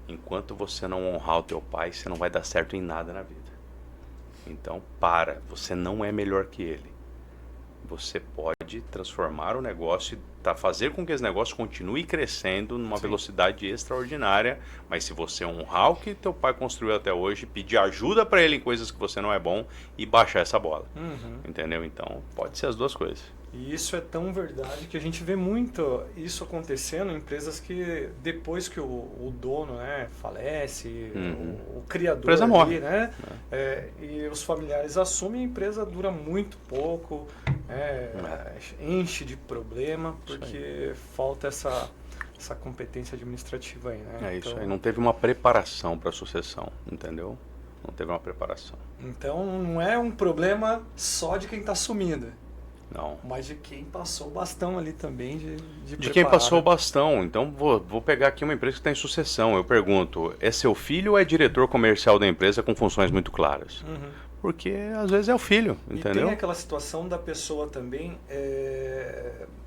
enquanto você não honrar o teu pai, você não vai dar certo em nada na vida. Então, você não é melhor que ele. Você pode transformar o negócio e fazer com que esse negócio continue crescendo numa velocidade extraordinária, mas se você honrar o que teu pai construiu até hoje, pedir ajuda para ele em coisas que você não é bom e baixar essa bola. Entendeu? Então, pode ser as duas coisas. E isso é tão verdade que a gente vê muito isso acontecendo em empresas que depois que o dono, né, falece, o criador empresa morre, né, e os familiares assumem, a empresa dura muito pouco, enche de problema porque falta essa competência administrativa aí, né? É isso aí, não teve uma preparação para a sucessão, entendeu? Não teve uma preparação. Então não é um problema só de quem está assumindo. Não. Mas de quem passou o bastão ali também de quem passou o bastão. Então vou pegar aqui uma empresa que está em sucessão. Eu pergunto, é seu filho ou é diretor comercial da empresa com funções muito claras? Porque às vezes é o filho, entendeu? E tem aquela situação da pessoa também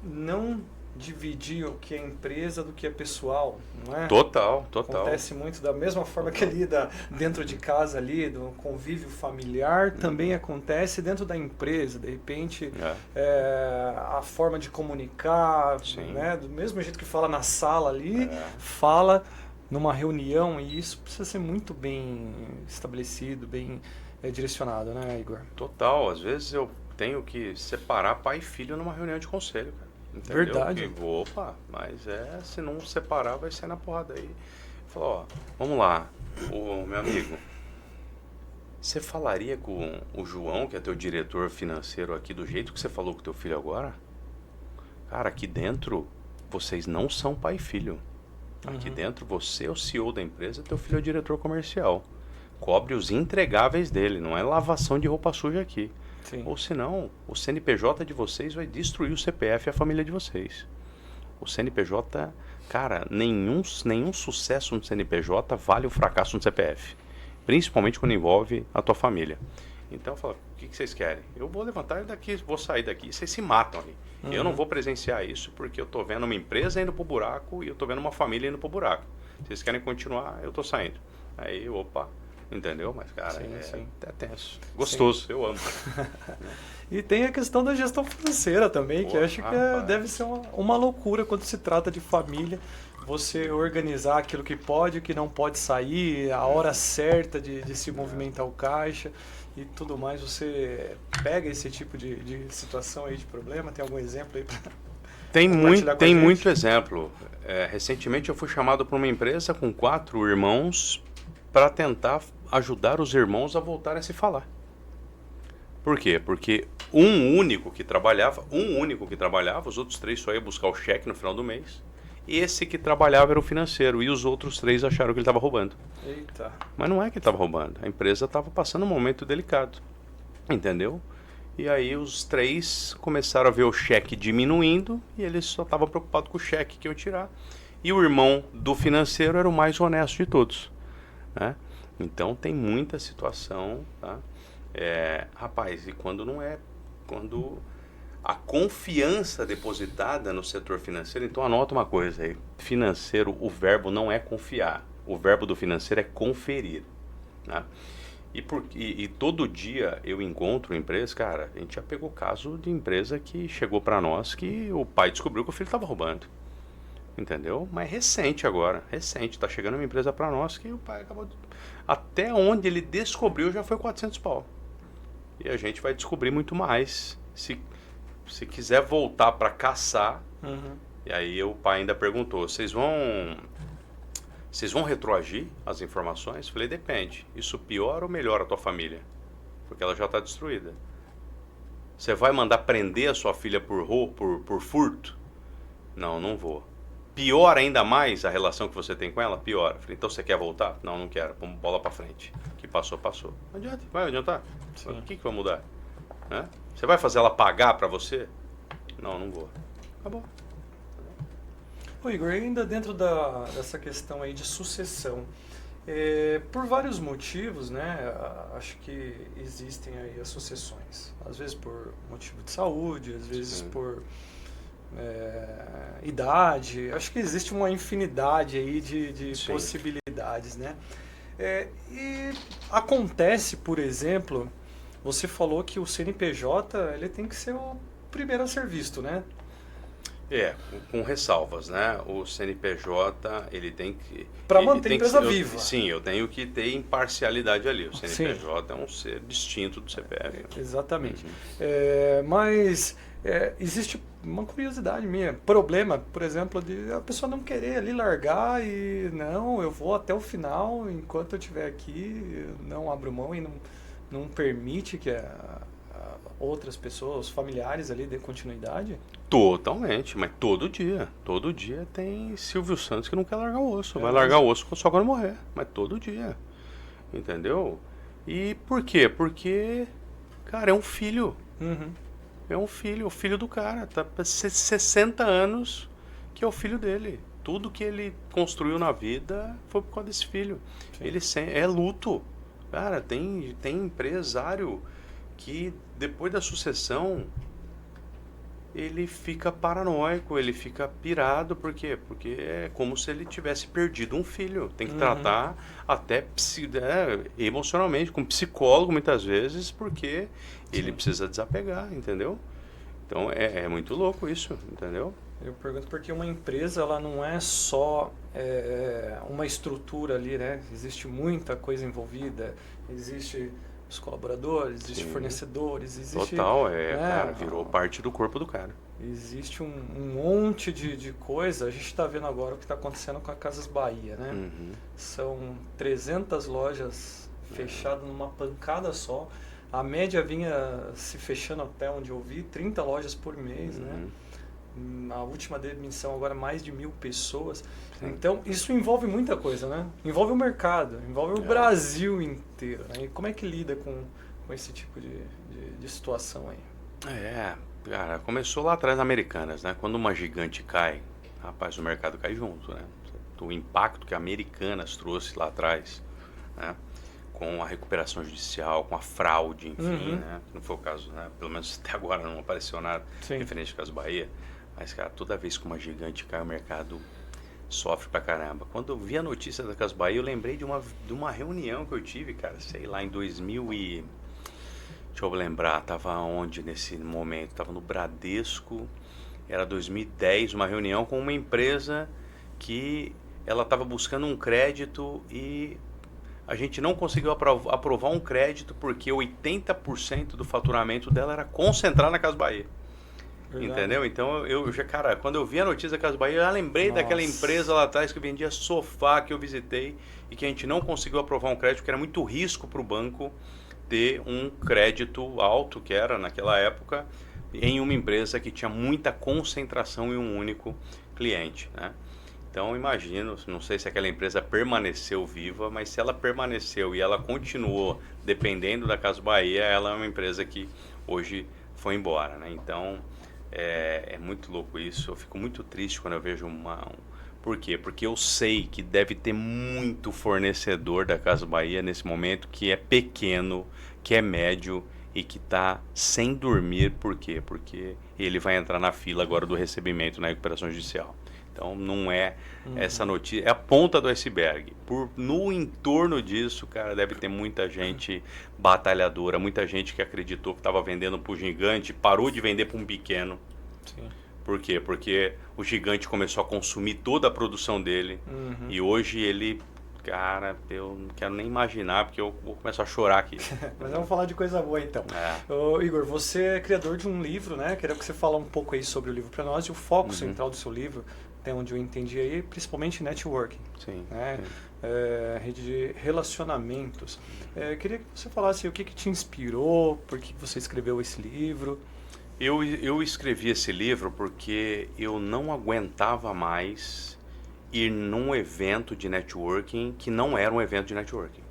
não dividir o que é empresa do que é pessoal, não é? Total. Acontece muito da mesma forma que ali dentro de casa ali, do convívio familiar, também acontece dentro da empresa. De repente, a forma de comunicar, né? Do mesmo jeito que fala na sala ali, fala numa reunião, e isso precisa ser muito bem estabelecido, bem direcionado, né, Igor? Total. Às vezes eu tenho que separar pai e filho numa reunião de conselho, cara. Entendeu? Verdade. Opa, mas se não separar, vai ser na porrada aí. Falou, vamos lá, meu amigo, você falaria com o João, que é teu diretor financeiro aqui, do jeito que você falou com teu filho agora? Cara, aqui dentro, vocês não são pai e filho. Aqui dentro, você é o CEO da empresa, teu filho é o diretor comercial. Cobre os entregáveis dele, não é lavação de roupa suja aqui. Sim. Ou senão, o CNPJ de vocês vai destruir o CPF e a família de vocês. O CNPJ, cara, nenhum sucesso no CNPJ vale o fracasso no CPF. Principalmente quando envolve a tua família. Então, fala, o que vocês querem? Eu vou levantar daqui, vou sair daqui. Vocês se matam ali. Eu não vou presenciar isso porque eu tô vendo uma empresa indo pro buraco e eu tô vendo uma família indo pro buraco. Se vocês querem continuar, eu tô saindo. Aí, opa... Entendeu? Mas, cara, é tenso. Gostoso, eu amo. E tem a questão da gestão financeira também, que acho que deve ser uma loucura quando se trata de família. Você organizar aquilo que pode, o que não pode sair, a hora certa de se movimentar o caixa e tudo mais. Você pega esse tipo de situação aí, de problema? Tem algum exemplo aí para Tem muito exemplo. Recentemente eu fui chamado para uma empresa com 4 irmãos para tentar ajudar os irmãos a voltarem a se falar. Por quê? Porque um único que trabalhava, os outros 3 só iam buscar o cheque no final do mês. E esse que trabalhava era o financeiro, e os outros 3 acharam que ele estava roubando. Eita. Mas não é que ele estava roubando, a empresa estava passando um momento delicado. Entendeu? E aí os 3 começaram a ver o cheque diminuindo, e eles só estavam preocupados com o cheque que iam tirar. E o irmão do financeiro era o mais honesto de todos. Né? Então tem muita situação, tá? Rapaz, e quando a confiança depositada no setor financeiro, então anota uma coisa aí, financeiro, o verbo não é confiar, o verbo do financeiro é conferir, né? E todo dia eu encontro empresa, cara, a gente já pegou caso de empresa que chegou para nós que o pai descobriu que o filho estava roubando. Entendeu? Mas recente agora, tá chegando uma empresa para nós que o pai acabou até onde ele descobriu já foi 400 pau. E a gente vai descobrir muito mais se quiser voltar para caçar. E aí o pai ainda perguntou, vocês vão retroagir as informações? Falei, depende, isso piora ou melhora a tua família? Porque ela já está destruída. Você vai mandar prender a sua filha por furto? Não vou. piora ainda mais a relação que você tem com ela? Piora. Falei, então você quer voltar? Não, não quero. Vamos bola pra frente. O que passou, passou. Não adianta, vai adiantar. Sim. O que vai mudar? Né? Você vai fazer ela pagar pra você? Não, não vou. Acabou. Ô Igor, ainda dentro dessa questão aí de sucessão, por vários motivos, né, acho que existem aí as sucessões. Às vezes por motivo de saúde, às vezes Sim. por idade. Acho que existe uma infinidade aí de Sim. possibilidades, né? E acontece, por exemplo, você falou que o CNPJ ele tem que ser o primeiro a ser visto, né? Com ressalvas, né? O CNPJ, ele tem que... Para ele manter a tem que empresa ser- viva. Sim, eu tenho que ter imparcialidade ali. O CNPJ é um ser distinto do CPF. Exatamente. Uhum. Mas existe uma curiosidade minha. Problema, por exemplo, de a pessoa não querer ali largar e não, eu vou até o final, enquanto eu estiver aqui, não abro mão e não permite que outras pessoas, os familiares ali dê continuidade. Totalmente, mas todo dia tem Silvio Santos que não quer largar o osso. Vai É, largar o osso só quando morrer, mas todo dia, entendeu? E por quê? Porque, cara, é um filho. Uhum. É um filho, o filho do cara. Tá 60 anos que é o filho dele. Tudo que ele construiu na vida foi por causa desse filho. Sim. Ele é luto. Cara, tem empresário que depois da sucessão ele fica paranoico, ele fica pirado. Por quê? Porque é como se ele tivesse perdido um filho. Tem que Uhum. tratar até emocionalmente, com psicólogo muitas vezes, porque ele Sim. precisa desapegar, entendeu? Então é muito louco isso, entendeu? Eu pergunto porque uma empresa ela não é só uma estrutura ali, né? Existe muita coisa envolvida, existe os colaboradores, existe Sim. fornecedores, existe... Total, né, cara, virou parte do corpo do cara. Existe um monte de coisa. A gente está vendo agora o que está acontecendo com a Casas Bahia, né? Uhum. São 300 lojas fechadas numa pancada só. A média vinha se fechando até onde eu vi, 30 lojas por mês, né? A última demissão agora mais de 1.000 pessoas. Sim. Então, isso envolve muita coisa, né? Envolve o mercado, envolve o Brasil inteiro. Né? E como é que lida com esse tipo de situação aí? Cara, começou lá atrás na Americanas, né? Quando uma gigante cai, rapaz, o mercado cai junto, né? O impacto que a Americanas trouxe lá atrás, né? Com a recuperação judicial, com a fraude, enfim, né? Não foi o caso, né? Pelo menos até agora não apareceu nada referente ao caso Bahia. Mas, cara, toda vez que uma gigante cai, o mercado sofre pra caramba. Quando eu vi a notícia da Casas Bahia, eu lembrei de uma reunião que eu tive, cara, sei lá, em 2000 e... Deixa eu lembrar, tava onde nesse momento? Tava no Bradesco, era 2010, uma reunião com uma empresa que ela estava buscando um crédito e a gente não conseguiu aprovar um crédito porque 80% do faturamento dela era concentrado na Casas Bahia. Verdade. Entendeu? Então cara, quando eu vi a notícia da Casas Bahia, eu já lembrei daquela empresa lá atrás que vendia sofá que eu visitei e que a gente não conseguiu aprovar um crédito, que era muito risco para o banco ter um crédito alto, que era naquela época, em uma empresa que tinha muita concentração em um único cliente, né? Então imagino, não sei se aquela empresa permaneceu viva, mas se ela permaneceu e ela continuou dependendo da Casas Bahia, ela é uma empresa que hoje foi embora, né? Então é muito louco isso. Eu fico muito triste quando eu vejo Por quê? Porque eu sei que deve ter muito fornecedor da Casas Bahia nesse momento que é pequeno, que é médio e que está sem dormir. Por quê? Porque ele vai entrar na fila agora do recebimento na recuperação judicial. Então não é essa notícia, é a ponta do iceberg. No entorno disso, cara, deve ter muita gente batalhadora, muita gente que acreditou que estava vendendo para o gigante, parou de vender para um pequeno. Sim. Por quê? Porque o gigante começou a consumir toda a produção dele e hoje ele, cara, eu não quero nem imaginar porque eu vou começar a chorar aqui. Mas vamos falar de coisa boa então. Ô, Igor, você é criador de um livro, né? Queria que você fale um pouco aí sobre o livro para nós e o foco central do seu livro, até onde eu entendi aí, principalmente networking. Sim. Né? Rede de relacionamentos. Queria que você falasse o que te inspirou, por que você escreveu esse livro. Eu escrevi esse livro porque eu não aguentava mais ir num evento de networking que não era um evento de networking.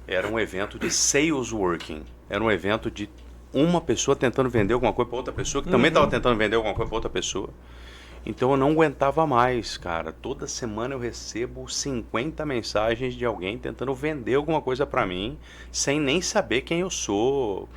Era um evento de sales working. Era um evento de uma pessoa tentando vender alguma coisa para outra pessoa, que também estava tentando vender alguma coisa para outra pessoa. Então eu não aguentava mais, cara. Toda semana eu recebo 50 mensagens de alguém tentando vender alguma coisa para mim, sem nem saber quem eu sou.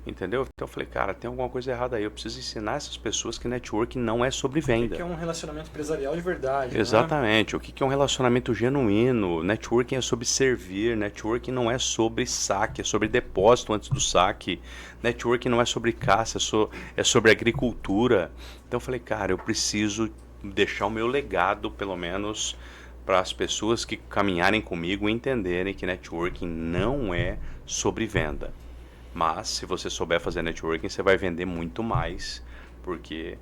Entendeu? Então eu falei, cara, tem alguma coisa errada aí. Eu preciso ensinar essas pessoas que networking não é sobre venda. O que é um relacionamento empresarial de verdade. Exatamente. Né? O que é um relacionamento genuíno? Networking é sobre servir. Networking não é sobre saque, é sobre depósito antes do saque. Networking não é sobre caça, é sobre agricultura. Então eu falei, cara, eu preciso deixar o meu legado, pelo menos, para as pessoas que caminharem comigo entenderem que networking não é sobre venda. Mas, se você souber fazer networking, você vai vender muito mais, porque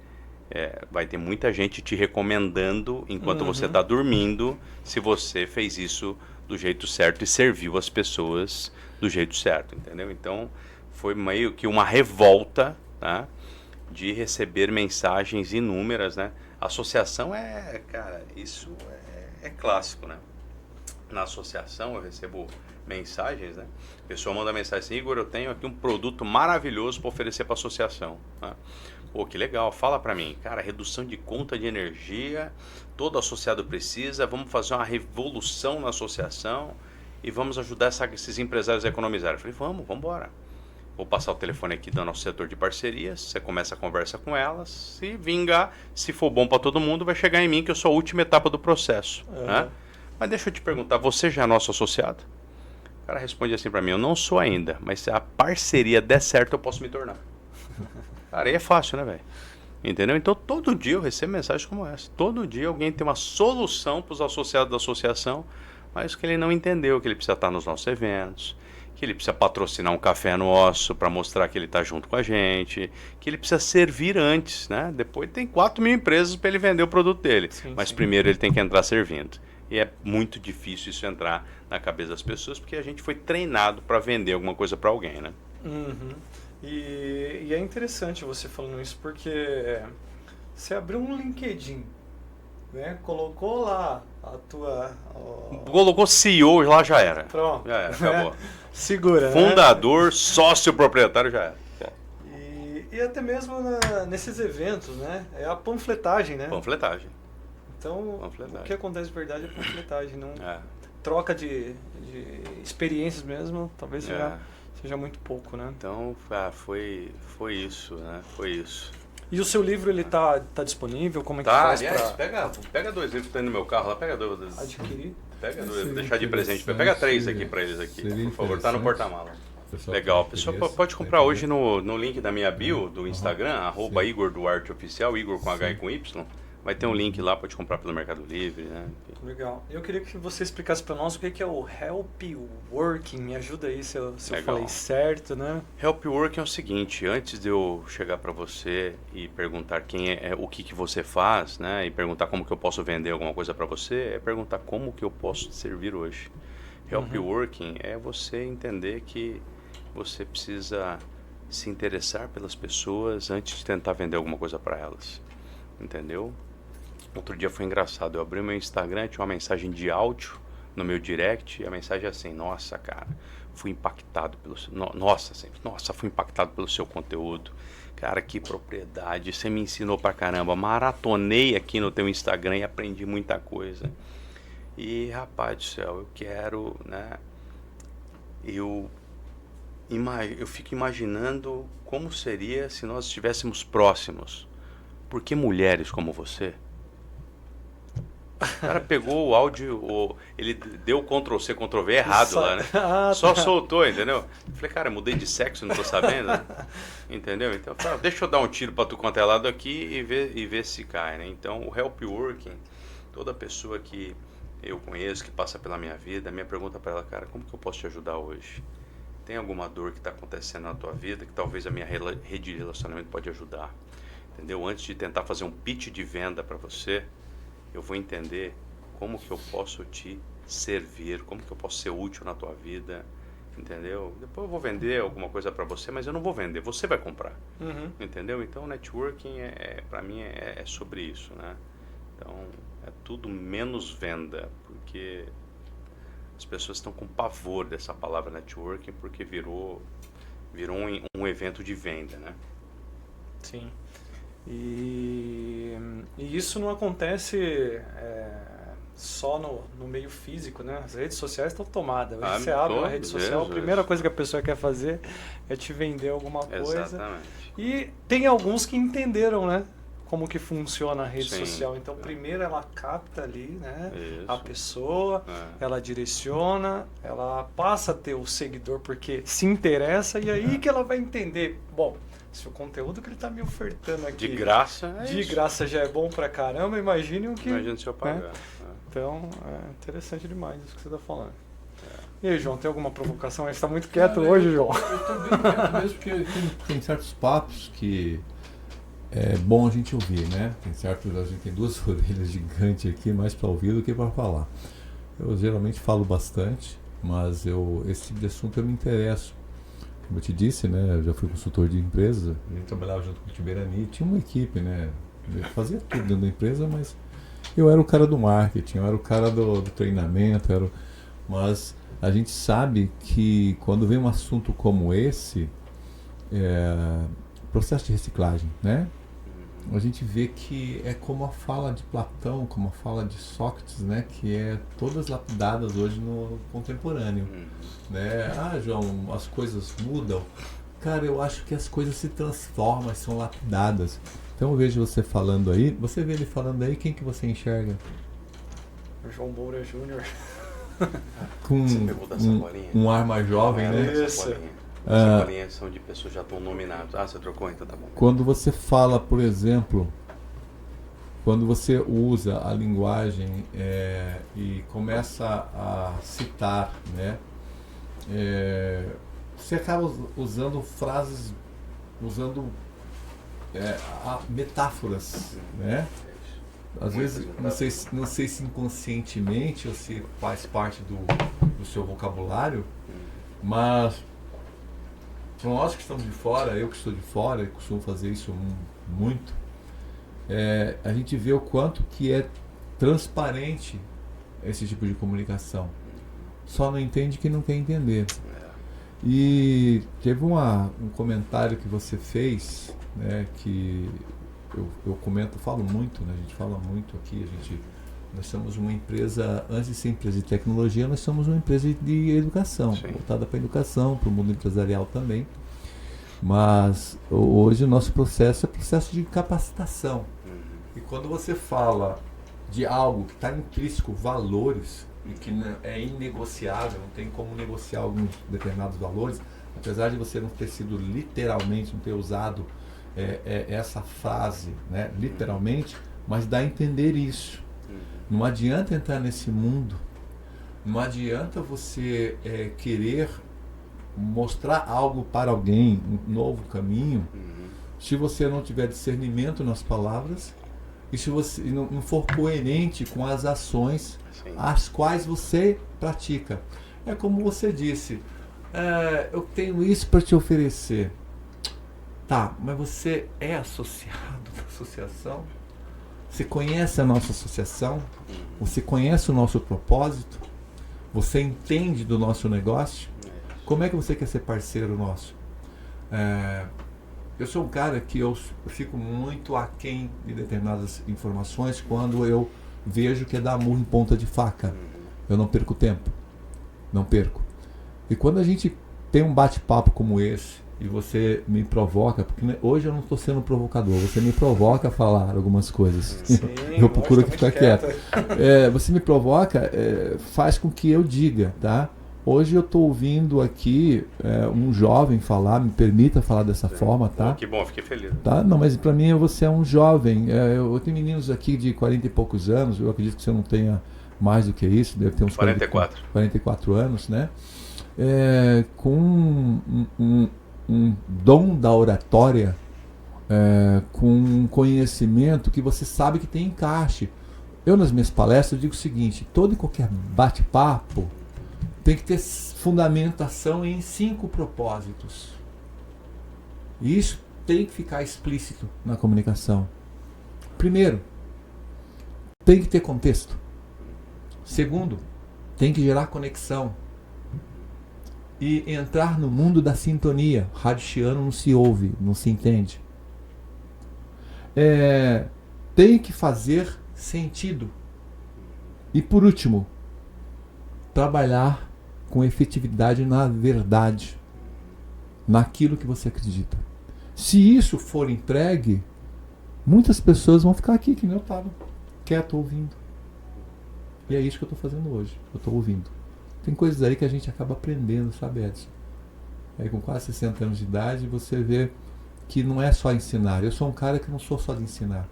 vai ter muita gente te recomendando enquanto você está dormindo, se você fez isso do jeito certo e serviu as pessoas do jeito certo, entendeu? Então, foi meio que uma revolta, tá? De receber mensagens inúmeras, né? Associação cara, isso é clássico, né? Na associação eu recebo mensagens, né? A pessoa manda mensagem assim, Igor, eu tenho aqui um produto maravilhoso para oferecer para a associação. Né? Pô, que legal, fala para mim. Cara, redução de conta de energia, todo associado precisa, vamos fazer uma revolução na associação e vamos ajudar esses empresários a economizar. Eu falei, vamos embora. Vou passar o telefone aqui do nosso setor de parcerias, você começa a conversa com elas, se vingar, se for bom para todo mundo, vai chegar em mim, que eu sou a última etapa do processo. Né? Mas deixa eu te perguntar, você já é nosso associado? O cara responde assim pra mim, eu não sou ainda, mas se a parceria der certo, eu posso me tornar. Cara, aí é fácil, né, velho? Entendeu? Então, todo dia eu recebo mensagens como essa. Todo dia alguém tem uma solução para os associados da associação, mas que ele não entendeu, que ele precisa estar nos nossos eventos, que ele precisa patrocinar um café nosso para mostrar que ele está junto com a gente, que ele precisa servir antes, né? Depois tem 4 mil empresas para ele vender o produto dele, mas primeiro ele tem que entrar servindo. E é muito difícil isso entrar na cabeça das pessoas, porque a gente foi treinado para vender alguma coisa para alguém, né? E é interessante você falando isso, porque você abriu um LinkedIn, né? Colocou lá a tua... Colocou CEO, lá já era. Pronto. Já era, acabou. Segura, Fundador, né? Sócio proprietário, já era. E até mesmo nesses eventos, né? É a panfletagem, né? Panfletagem. Então, o que acontece de verdade é panfletagem, não troca de experiências mesmo, talvez seja muito pouco, né? Então, foi isso, né? Foi isso. E o seu livro, ele tá disponível? Como é que faz pega 2 livros que tem no meu carro lá, pega 2. Adquirir? Pega 2, vou deixar de presente. Pega 3 aqui para eles aqui, por favor, tá no porta-mala. Legal, a pessoa pode comprar hoje no link da minha bio do Instagram, @IgorDuarteOficial, Igor com H e com Y. Vai ter um link lá, pode comprar pelo Mercado Livre, né? Legal. Eu queria que você explicasse para nós o que é o Help Working. Me ajuda aí se eu falei certo, né? Help Working é o seguinte, antes de eu chegar para você e perguntar o que você faz, né? E perguntar como que eu posso vender alguma coisa para você, é perguntar como que eu posso te servir hoje. Help Working é você entender que você precisa se interessar pelas pessoas antes de tentar vender alguma coisa para elas. Entendeu? Outro dia foi engraçado, eu abri o meu Instagram, tinha uma mensagem de áudio no meu direct, e a mensagem é assim, nossa, cara, fui impactado fui impactado pelo seu conteúdo, cara, que propriedade, você me ensinou pra caramba, maratonei aqui no teu Instagram e aprendi muita coisa. E, rapaz do céu, eu quero, né, eu fico imaginando como seria se nós estivéssemos próximos. Por que mulheres como você? O cara pegou o áudio, ele deu o Ctrl+C, Ctrl+V errado lá, né? Só soltou, entendeu? Eu falei, cara, mudei de sexo, não tô sabendo, né? Entendeu? Então, deixa eu dar um tiro pra tu quanto é lado aqui e ver se cai, né? Então, o Help Working, toda pessoa que eu conheço, que passa pela minha vida, minha pergunta pra ela, cara, como que eu posso te ajudar hoje? Tem alguma dor que está acontecendo na tua vida que talvez a minha rede de relacionamento pode ajudar? Entendeu? Antes de tentar fazer um pitch de venda para você, eu vou entender como que eu posso te servir, como que eu posso ser útil na tua vida entendeu? Depois eu vou vender alguma coisa para você, mas eu não vou vender, você vai comprar, entendeu? Então, networking para mim é sobre isso, né? Então, é tudo menos venda, porque as pessoas estão com pavor dessa palavra networking, porque virou um evento de venda, né? Sim. E isso não acontece só no meio físico, né? As redes sociais estão tomadas. Hoje você abre uma rede social, a primeira coisa que a pessoa quer fazer é te vender alguma coisa. Exatamente. E tem alguns que entenderam, né? Como que funciona a rede Sim. social. Então, primeiro ela capta ali, né? Isso. A pessoa, ela direciona, ela passa a ter o seguidor porque se interessa e aí que ela vai entender. Bom, se o conteúdo que ele está me ofertando aqui de graça graça já é bom pra caramba, imagine o que... Imagina se eu pagar. Né? Então, é interessante demais isso que você está falando. E aí, João, tem alguma provocação? A gente está muito quieto hoje, João. Eu estou bem quieto mesmo, porque tem certos papos que é bom a gente ouvir, né? A gente tem duas orelhas gigantes aqui, mais para ouvir do que para falar. Eu geralmente falo bastante, mas esse tipo de assunto eu me interesso. Como eu te disse, né? Eu já fui consultor de empresa, a gente trabalhava junto com o Tiberani, tinha uma equipe, né? Eu fazia tudo dentro da empresa, mas eu era o cara do marketing, eu era o cara do treinamento, mas a gente sabe que quando vem um assunto como esse, processo de reciclagem, né? A gente vê que é como a fala de Platão, como a fala de Sócrates, né? Que é todas lapidadas hoje no contemporâneo, né? Ah, João, as coisas mudam. Cara, eu acho que as coisas se transformam, são lapidadas. Então eu vejo você falando aí, você vê ele falando aí, quem que você enxerga? João Moura Júnior. Com um ar mais jovem, né? Isso. Essa bolinha são de pessoas que já estão nominadas. Ah, você trocou? Então tá bom. Quando você fala, por exemplo, quando você usa a linguagem e começa a citar, né? Você acaba usando frases, metáforas, né? Às vezes, não sei se inconscientemente ou se faz parte do seu vocabulário, mas para nós que estamos de fora, eu que estou de fora, e costumo fazer isso muito, a gente vê o quanto que é transparente esse tipo de comunicação. Só não entende quem não quer entender. E teve um comentário que você fez, né, que eu comento, falo muito, né, a gente fala muito aqui, nós somos uma empresa, antes de ser empresa de tecnologia, nós somos uma empresa de educação, voltada para a educação, para o mundo empresarial também. Mas hoje o nosso processo é processo de capacitação. E quando você fala de algo que está intrínseco, valores, e que é inegociável, não tem como negociar alguns determinados valores, apesar de você não ter sido literalmente, não ter usado essa frase, né, literalmente, mas dá a entender isso. Não adianta entrar nesse mundo, não adianta você querer mostrar algo para alguém, um novo caminho, se você não tiver discernimento nas palavras e se você não for coerente com as ações as quais você pratica. É como você disse, eu tenho isso para te oferecer. Tá, mas você é associado da associação? Você conhece a nossa associação? Você conhece o nosso propósito? Você entende do nosso negócio? Como é que você quer ser parceiro nosso? Eu sou um cara que eu fico muito aquém de determinadas informações quando eu vejo que é dar murro em ponta de faca. Eu não perco tempo. Não perco. E quando a gente tem um bate-papo como esse, e você me provoca, porque hoje eu não estou sendo provocador, você me provoca a falar algumas coisas. Sim, eu procuro ficar quieto. Você me provoca, faz com que eu diga, tá? Hoje eu estou ouvindo aqui um jovem falar, me permita falar dessa forma, tá? Que bom, fiquei feliz. Tá? Não, mas para mim você é um jovem. Eu tenho meninos aqui de 40 e poucos anos, eu acredito que você não tenha mais do que isso, deve ter uns 44 anos, né? Com um dom da oratória, com um conhecimento que você sabe que tem encaixe. Eu nas minhas palestras digo o seguinte, todo e qualquer bate-papo tem que ter fundamentação em 5 propósitos. E isso tem que ficar explícito na comunicação. Primeiro, tem que ter contexto. Segundo, tem que gerar conexão. E entrar no mundo da sintonia. Radiciano não se ouve, não se entende. Tem que fazer sentido. E por último, trabalhar com efetividade na verdade, naquilo que você acredita. Se isso for entregue, muitas pessoas vão ficar aqui, que nem eu estava, quieto, ouvindo. E é isso que eu estou fazendo hoje, eu estou ouvindo. Tem coisas aí que a gente acaba aprendendo, sabe, Edson? Aí com quase 60 anos de idade, você vê que não é só ensinar. Eu sou um cara que não sou só de ensinar.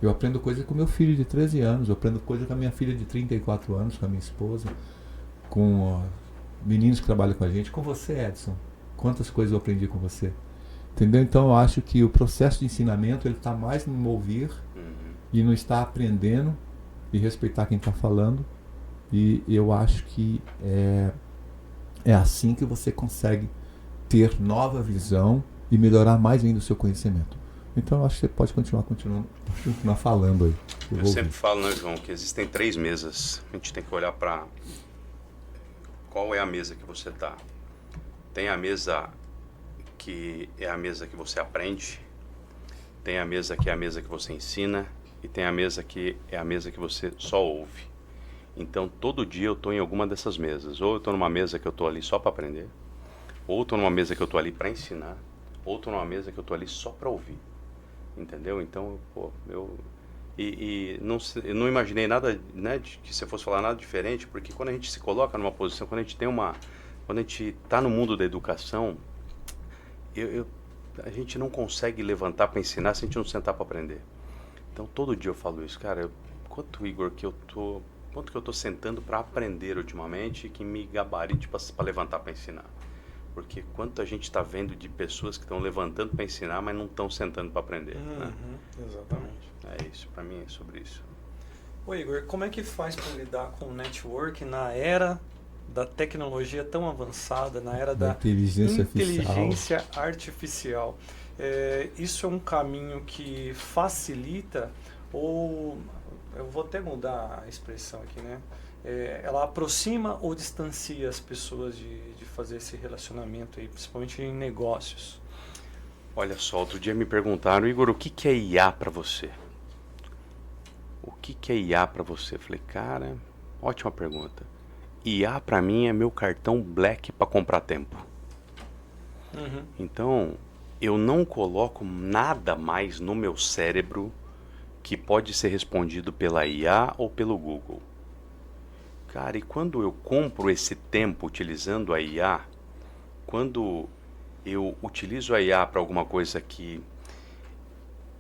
Eu aprendo coisa com meu filho de 13 anos, eu aprendo coisa com a minha filha de 34 anos, com a minha esposa, com meninos que trabalham com a gente, com você, Edson. Quantas coisas eu aprendi com você. Entendeu? Então eu acho que o processo de ensinamento ele está mais no ouvir e no estar aprendendo e respeitar quem está falando. E eu acho que é assim que você consegue ter nova visão e melhorar mais ainda o seu conhecimento. Então eu acho que você pode continuar falando aí. Eu sempre falo, né, João, que existem 3 mesas. A gente tem que olhar para qual é a mesa que você está. Tem a mesa que é a mesa que você aprende, tem a mesa que é a mesa que você ensina e tem a mesa que é a mesa que você só ouve. Então todo dia eu estou em alguma dessas mesas. Ou eu estou numa mesa que eu estou ali só para aprender, ou estou numa mesa que eu estou ali para ensinar, ou estou numa mesa que eu estou ali só para ouvir. Entendeu? Então, eu não imaginei nada, né, que você fosse falar nada diferente, porque quando a gente se coloca numa posição, quando a gente está no mundo da educação, a gente não consegue levantar para ensinar se a gente não sentar para aprender. Então todo dia eu falo isso, cara, quanto que eu tô sentando para aprender ultimamente que me gabarite para levantar para ensinar. Porque quanto a gente está vendo de pessoas que estão levantando para ensinar, mas não estão sentando para aprender. Né? Exatamente. É isso, para mim é sobre isso. Ô Igor, como é que faz para lidar com o network na era da tecnologia tão avançada, na era da inteligência artificial? Isso é um caminho que facilita ou... Eu vou até mudar a expressão aqui, né? Ela aproxima ou distancia as pessoas de fazer esse relacionamento aí, principalmente em negócios? Olha só, outro dia me perguntaram, Igor, o que é IA para você? O que é IA para você? Eu falei, cara, ótima pergunta. IA para mim é meu cartão Black para comprar tempo. Então, eu não coloco nada mais no meu cérebro que pode ser respondido pela IA ou pelo Google. Cara, e quando eu compro esse tempo utilizando a IA, quando eu utilizo a IA para alguma coisa que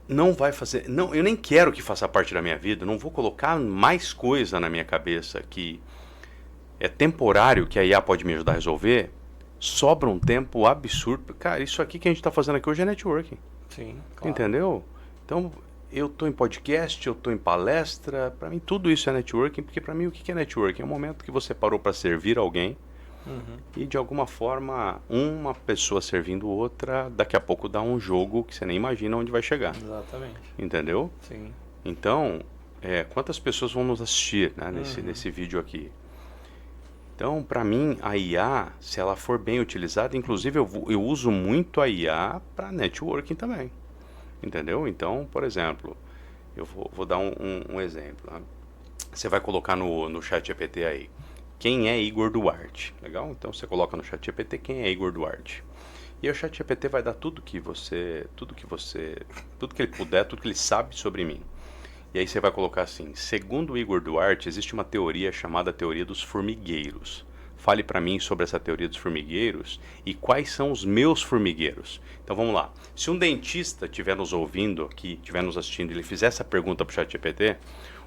não vai fazer... Não, eu nem quero que faça parte da minha vida, não vou colocar mais coisa na minha cabeça que é temporário, que a IA pode me ajudar a resolver, sobra um tempo absurdo. Cara, isso aqui que a gente está fazendo aqui hoje é networking. Sim, claro. Entendeu? Então... Eu estou em podcast, eu estou em palestra, para mim tudo isso é networking, porque para mim o que é networking? É um momento que você parou para servir alguém e de alguma forma uma pessoa servindo outra, daqui a pouco dá um jogo que você nem imagina onde vai chegar. Exatamente. Entendeu? Sim. Então, quantas pessoas vão nos assistir, né, nesse vídeo aqui? Então, para mim, a IA, se ela for bem utilizada, inclusive eu uso muito a IA para networking também. Entendeu? Então, por exemplo, eu vou dar um exemplo. Né? Você vai colocar no ChatGPT aí, quem é Igor Duarte? Legal? Então você coloca no ChatGPT quem é Igor Duarte. E o ChatGPT vai dar tudo que ele puder, tudo que ele sabe sobre mim. E aí você vai colocar assim, segundo Igor Duarte, existe uma teoria chamada teoria dos formigueiros. Fale para mim sobre essa teoria dos formigueiros e quais são os meus formigueiros. Então vamos lá. Se um dentista estiver nos ouvindo aqui, estiver nos assistindo, ele fizer essa pergunta para o ChatGPT,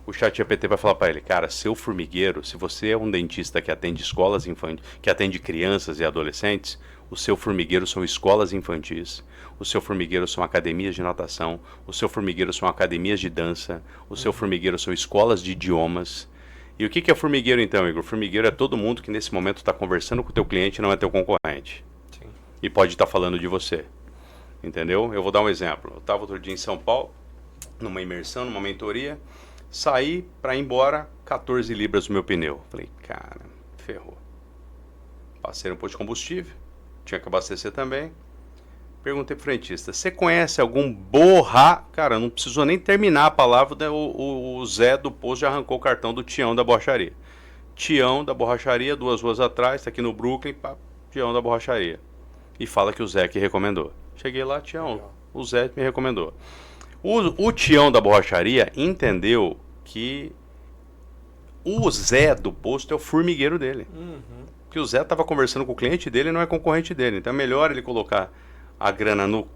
o ChatGPT vai falar para ele, cara, seu formigueiro, se você é um dentista que atende escolas infantis, que atende crianças e adolescentes, o seu formigueiro são escolas infantis, o seu formigueiro são academias de natação, o seu formigueiro são academias de dança, o seu formigueiro são escolas de idiomas. E o que é formigueiro então, Igor? Formigueiro é todo mundo que nesse momento está conversando com o teu cliente e não é teu concorrente. Sim. E pode estar falando de você. Entendeu? Eu vou dar um exemplo. Eu estava outro dia em São Paulo, numa imersão, numa mentoria, saí para ir embora, 14 libras no meu pneu. Falei, cara, ferrou. Passei no posto de combustível, tinha que abastecer também. Perguntei pro frentista, você conhece algum Cara, não precisou nem terminar a palavra, né? O Zé do posto já arrancou o cartão do Tião da borracharia. Tião da borracharia, 2 ruas atrás, tá aqui no Brooklyn, pá, Tião da borracharia. E fala que o Zé que recomendou. Cheguei lá, Tião, Legal. O Zé me recomendou. O Tião da borracharia entendeu que o Zé do posto é o formigueiro dele. Que o Zé estava conversando com o cliente dele e não é concorrente dele. Então é melhor ele colocar a grana no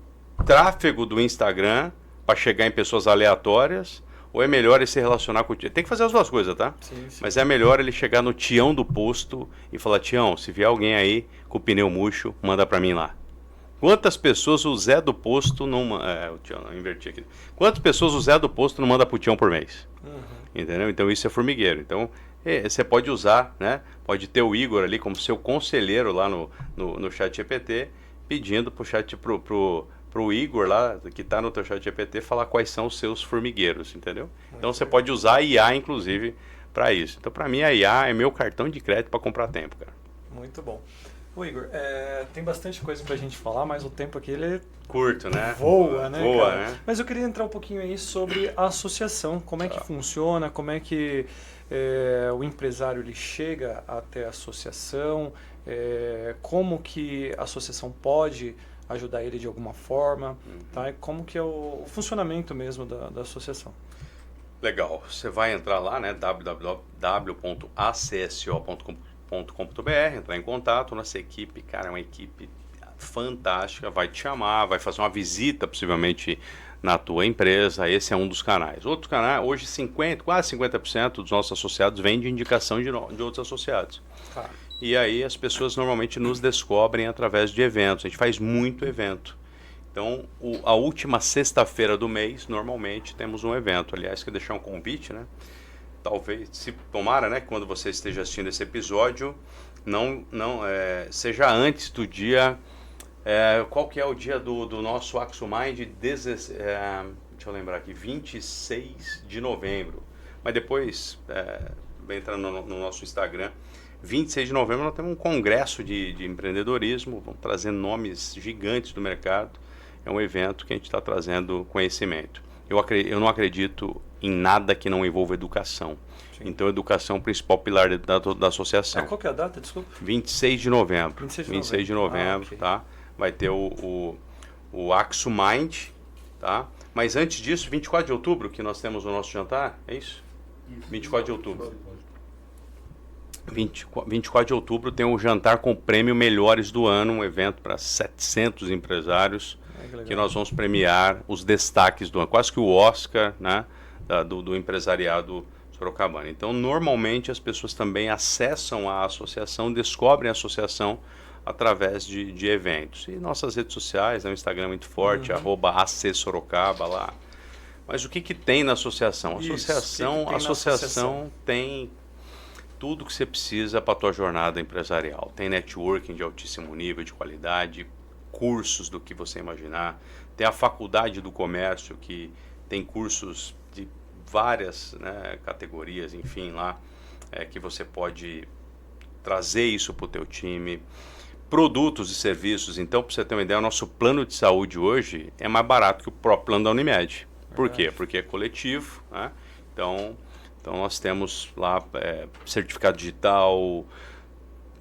tráfego do Instagram para chegar em pessoas aleatórias, ou é melhor ele se relacionar com o Tião? Tem que fazer as 2 coisas, tá? Sim, sim. Mas é melhor ele chegar no Tião do posto e falar, Tião, se vier alguém aí com o pneu murcho, manda para mim lá. Quantas pessoas o Zé do posto não... o Tião, não, inverti aqui. Quantas pessoas o Zé do posto não manda pro Tião por mês? Entendeu? Então isso é formigueiro. Então você pode usar, né? Pode ter o Igor ali como seu conselheiro lá no chat GPT, pedindo pro Igor lá, que está no teu chat GPT, falar quais são os seus formigueiros, entendeu? Então você pode usar a IA, inclusive, para isso. Então, para mim, a IA é meu cartão de crédito para comprar tempo, cara. Muito bom. Ô Igor, tem bastante coisa pra gente falar, mas o tempo aqui ele Curto, né? voa, né? Voa, cara? né? Mas eu queria entrar um pouquinho aí sobre a associação, como é que funciona, como é que o empresário ele chega até a associação, como que a associação pode ajudar ele de alguma forma, tá? E como que é o funcionamento mesmo da associação. Legal. Você vai entrar lá, né? www.acso.com.br, entrar em contato. Nossa equipe, cara, é uma equipe fantástica, vai te chamar, vai fazer uma visita possivelmente na tua empresa. Esse é um dos canais. Outro canal, hoje quase 50% dos nossos associados vêm de indicação de outros associados. Tá. E aí as pessoas normalmente nos descobrem através de eventos. A gente faz muito evento. Então, a última sexta-feira do mês, normalmente, temos um evento. Aliás, quero deixar um convite, né? Talvez, se tomara, né, que quando você esteja assistindo esse episódio, seja antes do dia... qual que é o dia do nosso AxoMind? Deixa eu lembrar aqui, 26 de novembro. Mas depois, vai entrar no nosso Instagram. 26 de novembro nós temos um congresso de empreendedorismo, vamos trazer nomes gigantes do mercado. É um evento que a gente está trazendo conhecimento. Eu não acredito em nada que não envolva educação. Sim. Então, educação é o principal pilar da associação. Qual que é a data, desculpa? 26 de novembro. 26 de novembro, okay. Tá? Vai ter o AxoMind, tá? Mas antes disso, 24 de outubro, que nós temos o nosso jantar, é isso? 24 de outubro. 24 de outubro tem o jantar com o prêmio Melhores do Ano, um evento para 700 empresários, que nós vamos premiar os destaques do ano, quase que o Oscar, né, do empresariado sorocabano. Então, normalmente as pessoas também acessam a associação, descobrem a associação através de eventos. E nossas redes sociais, né, o Instagram é muito forte, @ACSorocaba lá. Mas o que tem na associação? A associação tem tudo que você precisa para a tua jornada empresarial. Tem networking de altíssimo nível, de qualidade, cursos do que você imaginar. Tem a faculdade do comércio, que tem cursos de várias, né, categorias, enfim, lá, que você pode trazer isso para o teu time. Produtos e serviços. Então, para você ter uma ideia, o nosso plano de saúde hoje é mais barato que o próprio plano da Unimed. Por quê? Porque é coletivo, né? Então nós temos lá certificado digital.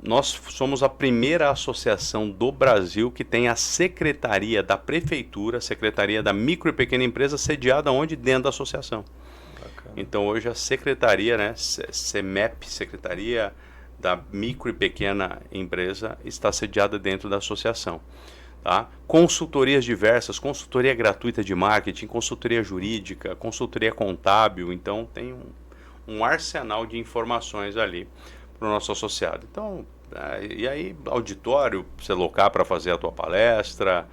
Nós somos a primeira associação do Brasil que tem a secretaria da prefeitura, a secretaria da micro e pequena empresa sediada onde? Dentro da associação. Bacana. Então hoje a secretaria, né, CEMEP, Secretaria da Micro e Pequena Empresa, está sediada dentro da associação. Tá? Consultorias diversas, consultoria gratuita de marketing, consultoria jurídica, consultoria contábil. Então tem um arsenal de informações ali para o nosso associado. Então, e aí auditório para você locar para fazer a tua palestra.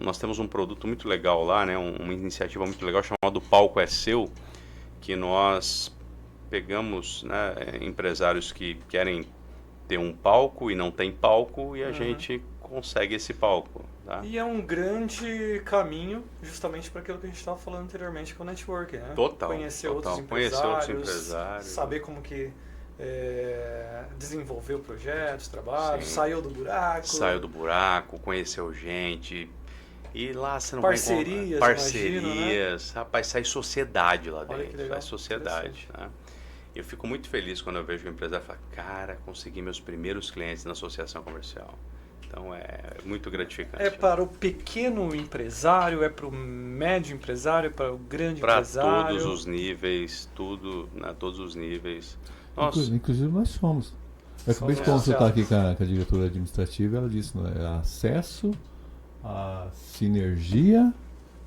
Nós temos um produto muito legal lá, né? Uma iniciativa muito legal chamada Palco é Seu, que nós pegamos, né, empresários que querem ter um palco e não tem palco e a gente consegue esse palco. Tá? E é um grande caminho justamente para aquilo que a gente estava falando anteriormente com o networking, né? Total. Conhecer total. outros Conhecer outros empresários, empresários. saber como que desenvolveu projetos, trabalhos, Sim. saiu do buraco. Saiu do buraco, conheceu gente. E lá você não Parcerias, vai encontrar parcerias, imagino, né? Rapaz, sai sociedade lá Olha que dentro, legal, sai sociedade, né? Eu fico muito feliz quando eu vejo o empresário falar, cara, consegui meus primeiros clientes na associação comercial. Então é muito gratificante. É para o pequeno empresário, é para o médio empresário, é para o grande empresário. Para todos os níveis, tudo, né, todos os níveis. Nossa. Inclusive nós somos. Eu acabei de Somos consultar aqui com a diretora administrativa, ela disse, né, acesso, a sinergia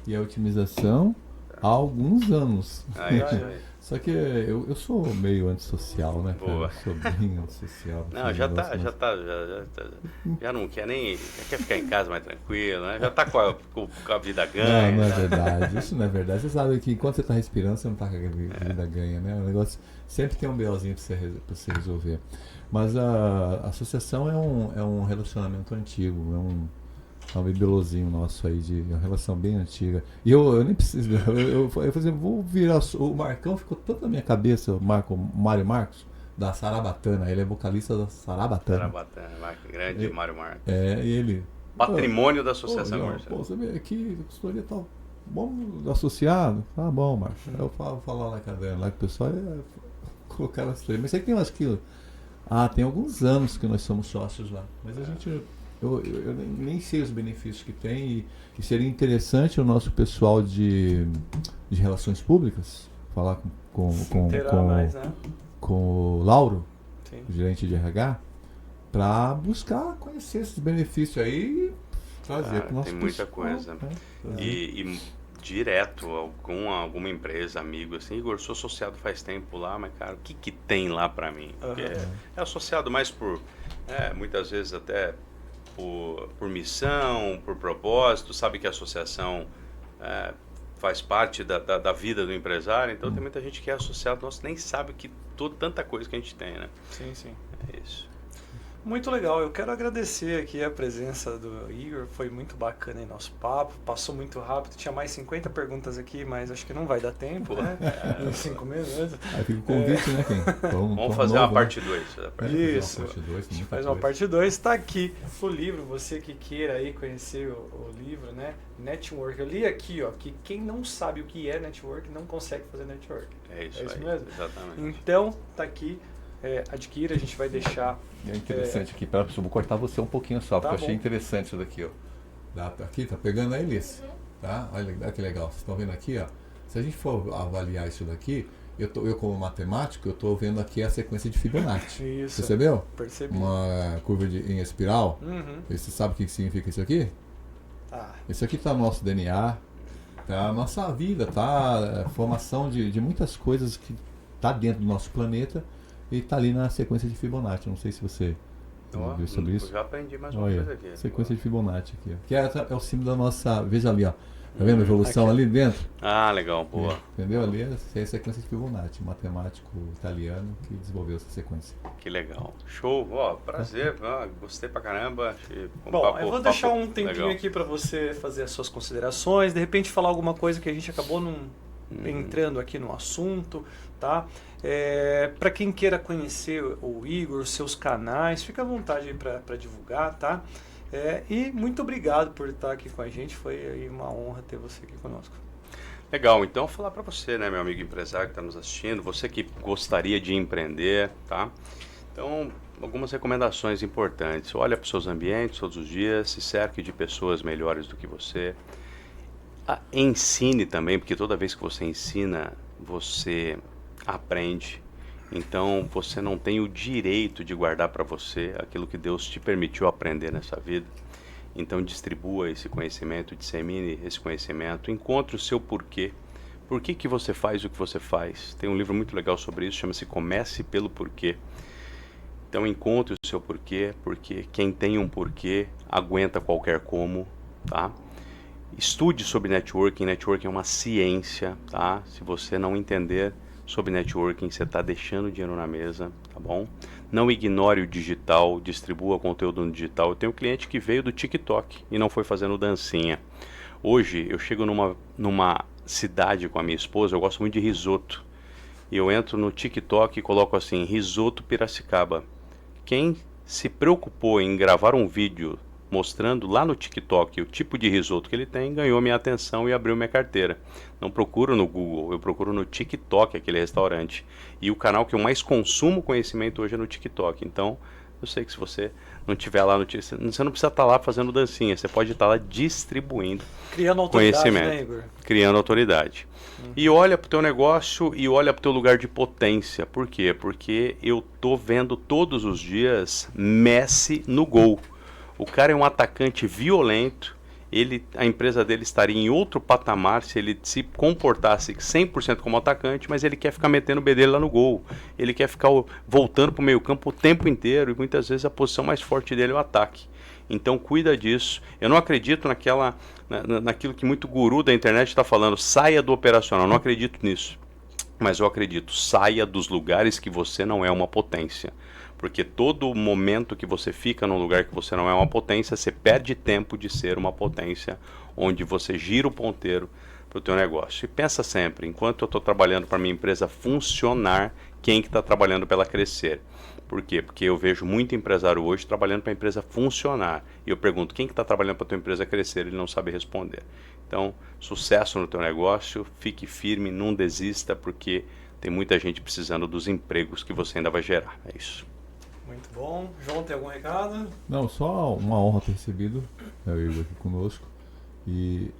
e a otimização há alguns anos. Aí. Só que eu sou meio antissocial, né, cara? Boa. Eu sou bem antissocial. Não, já não quer nem, quer ficar em casa mais tranquilo, né? Já tá com a vida ganha. Não é verdade. Isso não é verdade. Você sabe que enquanto você tá respirando, você não tá com a vida ganha, né? O negócio sempre tem um BOzinho pra você resolver. Mas a associação é um relacionamento antigo, é um bibelozinho nosso aí, é uma relação bem antiga. E eu nem preciso. Eu falei, vou virar. O Marcão ficou tanto na minha cabeça, o Mário Marcos, da Sarabatana. Ele é vocalista da Sarabatana. Sarabatana, grande Mário Marcos. É, e ele. Patrimônio da Associação Comercial. Você vê aqui, consultoria tal. Vamos associado? Tá bom, Marcos. Eu falo lá com a Dana, lá que o pessoal colocaram as três. Mas sei que tem umas que. Tem alguns anos que nós somos sócios lá. Mas a gente. Eu nem sei os benefícios que tem e seria interessante o nosso pessoal de relações públicas falar com o Lauro, Sim. o gerente de RH, para buscar conhecer esses benefícios aí e trazer para o nosso tem muita pessoal, coisa. Né? E direto, alguma empresa, amigo, assim, Igor, sou associado faz tempo lá, mas cara, o que tem lá para mim? Porque é associado mais por, muitas vezes até por missão, por propósito, sabe que a associação faz parte da vida do empresário, então tem muita gente que é associado, nossa, nem sabe que tanta coisa que a gente tem, né? Sim, sim. É isso. Muito legal, eu quero agradecer aqui a presença do Igor, foi muito bacana aí nosso papo, passou muito rápido, tinha mais 50 perguntas aqui, mas acho que não vai dar tempo, né? Em 5 minutos. Aí fica o convite, né, Ken? Vamos fazer uma parte 2. Isso, a gente faz uma parte 2, está aqui o livro, você que queira aí conhecer o livro, né? Network, eu li aqui, ó, que quem não sabe o que é network não consegue fazer network. É isso aí, mesmo? Exatamente. Então, tá aqui. Adquira, a gente vai deixar. É interessante aqui, eu vou cortar você um pouquinho só, porque eu achei interessante isso daqui, ó. Aqui, tá pegando aí, Liz? Tá? Olha que legal. Vocês estão vendo aqui, ó. Se a gente for avaliar isso daqui, eu como matemático, eu estou vendo aqui a sequência de Fibonacci. Isso. Percebeu? Percebi. Uma curva em espiral. Você sabe o que significa isso aqui? Isso aqui está no nosso DNA, tá a nossa vida, tá a formação de muitas coisas que tá dentro do nosso planeta. E está ali na sequência de Fibonacci. Não sei se você viu sobre isso. Eu já aprendi mais uma coisa aqui. Sequência de Fibonacci aqui. Ó. Que é o símbolo da nossa... Veja ali, ó. Tá vendo a evolução aqui ali dentro? Legal, boa. Entendeu? Ali é a sequência de Fibonacci. Matemático italiano que desenvolveu essa sequência. Que legal. Show. Prazer. Gostei pra caramba. Bom, eu vou deixar um tempinho aqui para você fazer as suas considerações. De repente falar alguma coisa que a gente acabou entrando aqui no assunto, tá? Para quem queira conhecer o Igor, os seus canais, fica à vontade para divulgar, tá? E muito obrigado por estar aqui com a gente, foi aí uma honra ter você aqui conosco. Legal, então vou falar para você, né, meu amigo empresário que está nos assistindo, você que gostaria de empreender, tá? Então, algumas recomendações importantes. Olha para os seus ambientes todos os dias, se cerque de pessoas melhores do que você. Ensine também, porque toda vez que você ensina, você aprende. Então você não tem o direito de guardar para você aquilo que Deus te permitiu aprender nessa vida. Então distribua esse conhecimento, dissemine esse conhecimento, encontre o seu porquê. Por que você faz o que você faz? Tem um livro muito legal sobre isso, chama-se Comece pelo Porquê. Então encontre o seu porquê, porque quem tem um porquê aguenta qualquer como, tá? Estude sobre networking. Networking é uma ciência, tá? Se você não entender sobre networking, você está deixando dinheiro na mesa, tá bom? Não ignore o digital, distribua conteúdo no digital. Eu tenho um cliente que veio do TikTok e não foi fazendo dancinha. Hoje eu chego numa cidade com a minha esposa, eu gosto muito de risoto. E eu entro no TikTok e coloco assim, risoto Piracicaba. Quem se preocupou em gravar um vídeo mostrando lá no TikTok o tipo de risoto que ele tem, ganhou minha atenção e abriu minha carteira. Não procuro no Google, eu procuro no TikTok aquele restaurante. E o canal que eu mais consumo conhecimento hoje é no TikTok. Então, eu sei que se você não estiver lá no TikTok, você não precisa estar lá fazendo dancinha, você pode estar lá distribuindo Criando autoridade, conhecimento, né, Igor? criando autoridade. E olha para o teu negócio e olha para o teu lugar de potência. Por quê? Porque eu tô vendo todos os dias Messi no gol. O cara é um atacante violento, a empresa dele estaria em outro patamar se ele se comportasse 100% como atacante, mas ele quer ficar metendo o bedelho lá no gol. Ele quer ficar voltando para o meio campo o tempo inteiro e muitas vezes a posição mais forte dele é o ataque. Então cuida disso. Eu não acredito naquilo que muito guru da internet está falando, saia do operacional. Eu não acredito nisso. Mas eu acredito, saia dos lugares que você não é uma potência. Porque todo momento que você fica num lugar que você não é uma potência, você perde tempo de ser uma potência, onde você gira o ponteiro para o teu negócio. E pensa sempre, enquanto eu estou trabalhando para minha empresa funcionar, quem que está trabalhando para ela crescer? Por quê? Porque eu vejo muito empresário hoje trabalhando para a empresa funcionar. E eu pergunto, quem que está trabalhando para a tua empresa crescer? Ele não sabe responder. Então, sucesso no teu negócio, fique firme, não desista, porque tem muita gente precisando dos empregos que você ainda vai gerar. É isso. Muito bom. João, tem algum recado? Não, só uma honra ter recebido o Igor aqui conosco. E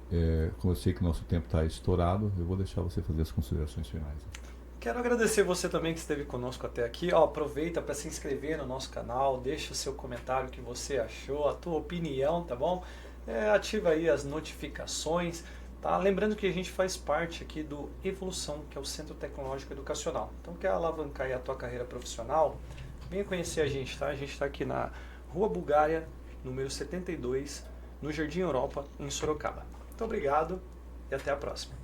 como eu sei que o nosso tempo está estourado, eu vou deixar você fazer as considerações finais. Quero agradecer você também que esteve conosco até aqui. Ó, aproveita para se inscrever no nosso canal, deixa o seu comentário, o que você achou, a tua opinião, tá bom? Ativa aí as notificações, tá? Lembrando que a gente faz parte aqui do Evolução, que é o Centro Tecnológico Educacional. Então, quer alavancar aí a tua carreira profissional? Venha conhecer a gente, tá? A gente está aqui na Rua Bulgária, número 72, no Jardim Europa, em Sorocaba. Muito obrigado e até a próxima.